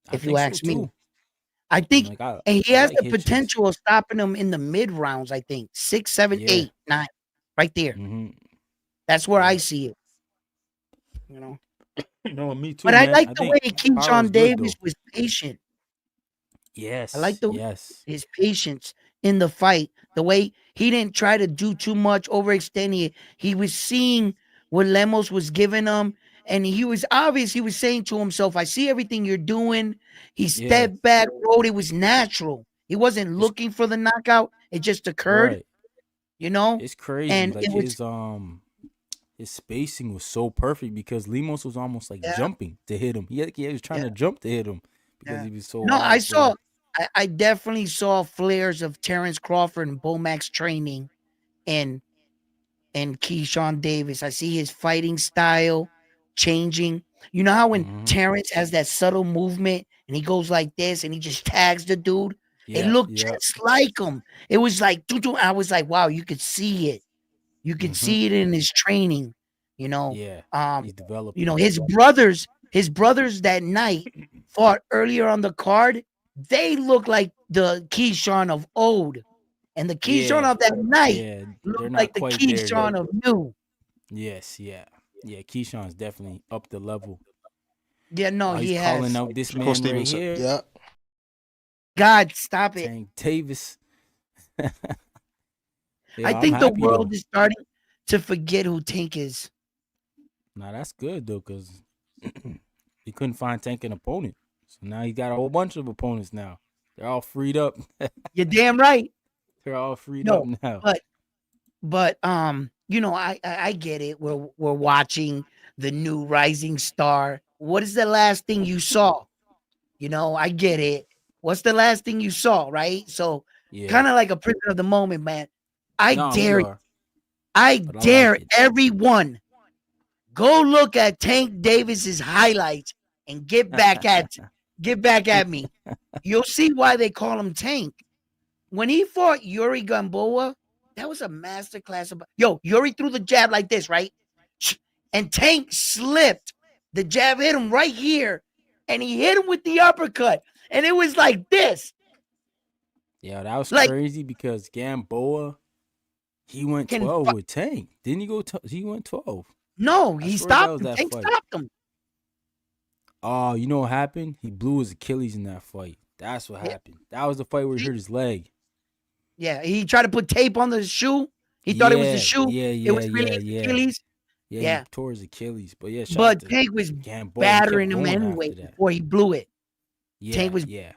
I if you think so ask me. too. I And think like I and he I has like the Hitchens. potential of stopping him in the mid rounds, I think. 6, 7, Yeah. 8, 9. Right there. Mm-hmm. That's where I Yeah. see it. You know. No, me too, But I man. like I the way think Power's Keyshawn good Davis though. was patient. I like Yes, the yes. his patience in the fight. The way he didn't try to do too much, overextend. He was seeing what Lemos was giving him, and he was obvious. He was saying to himself, "I see everything you're doing." He Yeah. stepped back, rode. It was natural. He wasn't It's looking for the knockout. It just occurred, right. you know. It's crazy. And Like it was his spacing was so perfect because Limos was almost like yeah, jumping to hit him. He was trying yeah, to jump to hit him because yeah. he was so No, I off, saw. bro. I definitely saw flares of Terrence Crawford and Bomax training in and Keyshawn Davis. I see his fighting style changing. You know how when Hmm. Terrence has that subtle movement and he goes like this and he just tags the dude? It Yep, looked yep. just like him. It was like, I was like, wow, you could see it. You could Hmm. see it in his training, you know. Yeah. Um, He's you know, developing. his brothers that night fought earlier on the card. They look like the Keyshawn of old. And the Keyshawn Yeah. of that night Yeah. They're looked not like the quite there Keyshawn yet. of new. Yes, yeah. Yeah, Keyshawn's definitely up the level. Yeah, no, Oh, he's he calling has. out this Cole man right Stevenson. here. Yeah. God, stop it. Tank Davis. I Yeah, I'm think the happy world though. is starting. to forget who Tank is. Nah, that's good though, cause he couldn't find Tank an opponent. So now he got a whole bunch of opponents now. They're all freed up. You're damn right. They're all freed up No, now. but I get it. We're watching the new rising star. What is the last thing you saw? I get it. What's the last thing you saw, right? So Yeah. kind of like a prisoner of the moment, man. I No, we dare are. I But I dare like it. everyone go look at Tank Davis's highlights and get back at me. You'll see why they call him Tank. When he fought Yuri Gamboa, that was a masterclass. Yuri threw the jab like this, right? And Tank slipped. The jab hit him right here, and he hit him with the uppercut, and it was like this. Yeah, that was Like- crazy because Gamboa, he went Can 12 fu- with Tank. Didn't he go? He went 12. No, I he swear that stopped was him. that Tank fight. stopped him. Oh, you know what happened? He blew his Achilles in that fight. That's what Yeah. happened. That was the fight where he hurt his leg. Yeah, he tried to put tape on the shoe. He thought it was the shoe. Yeah, It was really his yeah. Achilles. Yeah, Yeah. he tore his Achilles. But yeah, shout But out to Tank was Gamboa. battering He him kept going anyway after that. before he blew it. Yeah, Tank was yeah.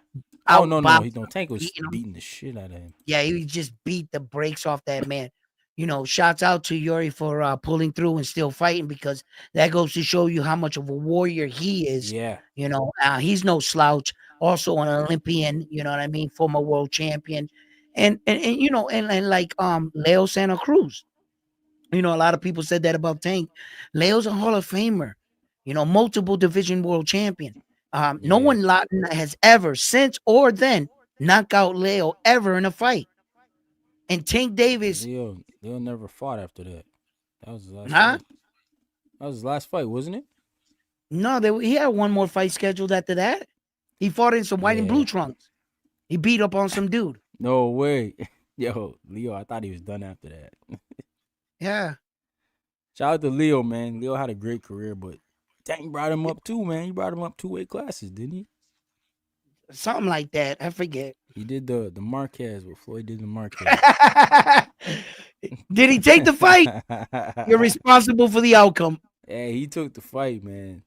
out Oh no, boxing he Tank was beating him. beating the shit out of him. Yeah, he just beat the brakes off that man. Shouts out to Yuri for pulling through and still fighting, because that goes to show you how much of a warrior he is. Yeah, He's no slouch. Also an Olympian, you know what I mean, former world champion, and like Leo Santa Cruz. A lot of people said that about Tank. Leo's a Hall of Famer. Multiple division world champion. No Yeah. one Latin has ever since or then knocked out Leo ever in a fight. And Tank Davis, Leo never fought after that. That was his last Huh? fight. That was his last fight, wasn't it? no, he had one more fight scheduled after that. He fought in some white and blue Yeah. trunks. He beat up on some dude. No way. Yo, Leo, I thought he was done after that. Yeah. Shout out to Leo, man. Leo had a great career, but Tank brought him up too, man. He brought him up 2 weight classes, didn't he? Something like that. I forget. He did the Marquez, what Floyd did the Marquez. Did he take the fight? You're responsible for the outcome. Hey, he took the fight, man.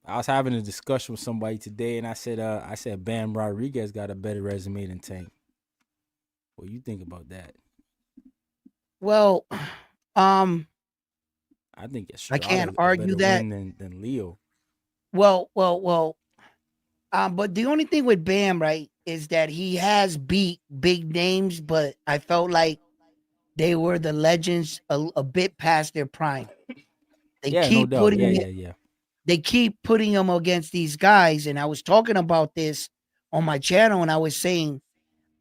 I was having a discussion with somebody today, and I said Bam Rodriguez got a better resume than Tank. What do you think about that? Well, I think it's I can't argue that. than Leo. Well. But the only thing with Bam, right, is that he has beat big names, but I felt like they were the legends a bit past their prime. They Yeah, keep no doubt. putting Yeah. they keep putting them against these guys, and I was talking about this on my channel, and I was saying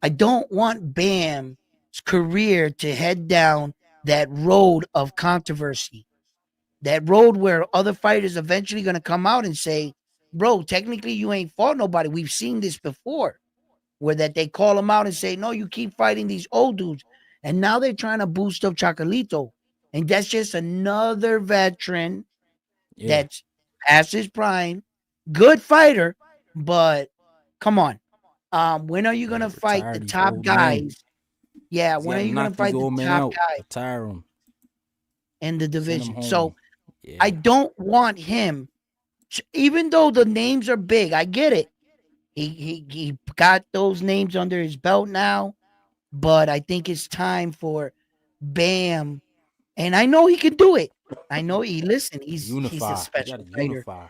I don't want Bam's career to head down that road of controversy, that road where other fighters eventually going to come out and say, bro, technically you ain't fought nobody. We've seen this before, where that they call him out and say, no, you keep fighting these old dudes. And now they're trying to boost up Chocolito. And that's just another veteran Yeah. that's past his prime, good fighter, but come on. When are you going to fight retire the these top old men. guys? Yeah, He's when are gotta you going to knock fight these the old men top out, guy retire them, in the send them division? home. So Yeah. I don't want him, even though the names are big. I get it. He got those names under his belt now, but I think it's time for Bam. And I know he can do it. I know he's unify. a You special gotta fighter. unify.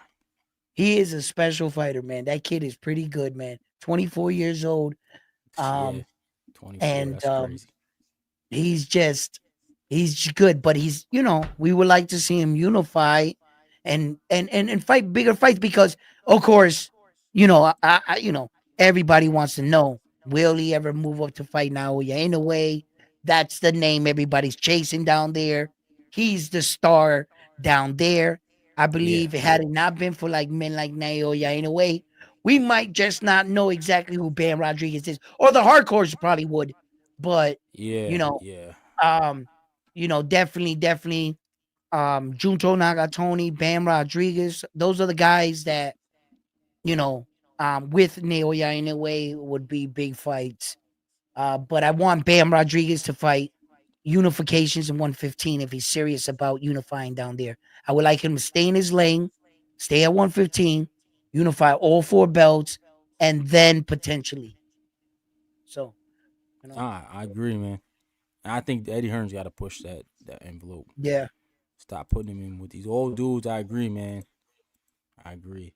He is a special fighter, man. That kid is pretty good, man. 24 years old. Yeah. 24. and, That's crazy. He's good, but we would like to see him unify and fight bigger fights, because of course, everybody wants to know, will he ever move up to fight Naoya Inoue? That's the name everybody's chasing down there. He's the star down there. I believe had it not been for like men like Naoya Inoue, we might just not know exactly who Bam Rodriguez is, or the hardcores probably would. But Yeah. definitely, Junto Nagatoni, Bam Rodriguez, those are the guys that, with Naoya Inoue would be big fights. But I want Bam Rodriguez to fight, unifications in 115 if he's serious about unifying down there. I would like him to stay in his lane, stay at 115, unify all 4 belts, and then potentially. So, you know, I agree, man. I think Eddie Hearn's got to push that envelope. yeah. Stop putting him in with these old dudes. I agree, man. I agree.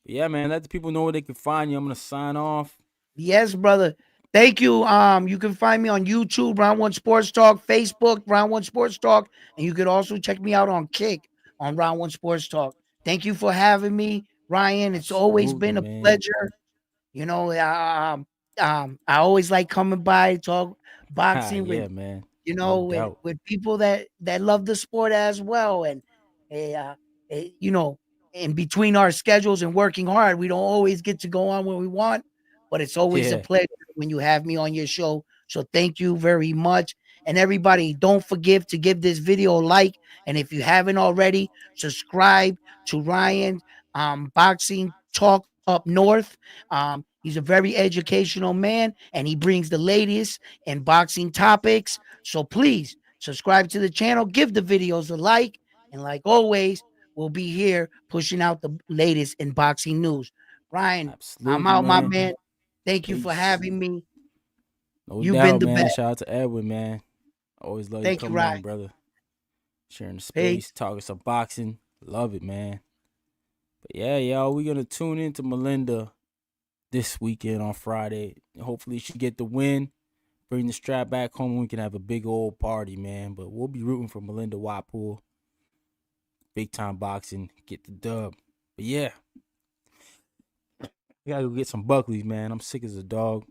But yeah, man, let the people know where they can find you. I'm gonna sign off. Yes, brother. Thank you. You can find me on YouTube, Round One Sports Talk, Facebook, Round One Sports Talk, and you could also check me out on Kick on Round One Sports Talk. Thank you for having me, Ryan. It's always Absolutely, been a man. pleasure. You know, I always like coming by, talk boxing Yeah, with, man. you No know, doubt. with people that love the sport as well. And you know, in between our schedules and working hard, we don't always get to go on when we want, but it's always a Yeah. pleasure when you have me on your show. So thank you very much. And everybody, don't forget to give this video a like. And if you haven't already, subscribe to Ryan Boxing Talk Up North. He's a very educational man, and he brings the latest in boxing topics. So please subscribe to the channel, give the videos a like, and like always, we'll be here pushing out the latest in boxing news. Ryan, I'm Absolutely, out, my man. man. Thank you for Peace. having me. No You've been doubt, the man. best. Shout out to Edwin, man. Always love you Thank you, coming on, Ryan. brother. Sharing the Peace. space, talking some boxing. Love it, man. But yeah, y'all, we're gonna tune into Melinda this weekend on Friday. Hopefully she get the win. Bring the strap back home. We can have a big old party, man. But we'll be rooting for Melinda Watpool. Big time boxing. Get the dub. But yeah. We gotta go get some Buckleys, man. I'm sick as a dog.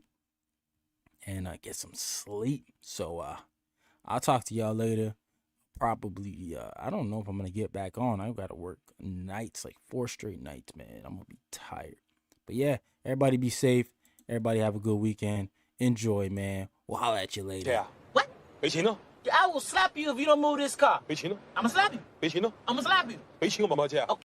And get some sleep. So I'll talk to y'all later. Probably I don't know if I'm gonna get back on. I've gotta work nights, like 4 straight nights, man. I'm gonna be tired. But yeah, everybody be safe. Everybody have a good weekend. Enjoy, man. We'll holler at you later. Yeah. What? I will slap you if you don't move this car. I'm gonna slap you. I'm gonna slap you.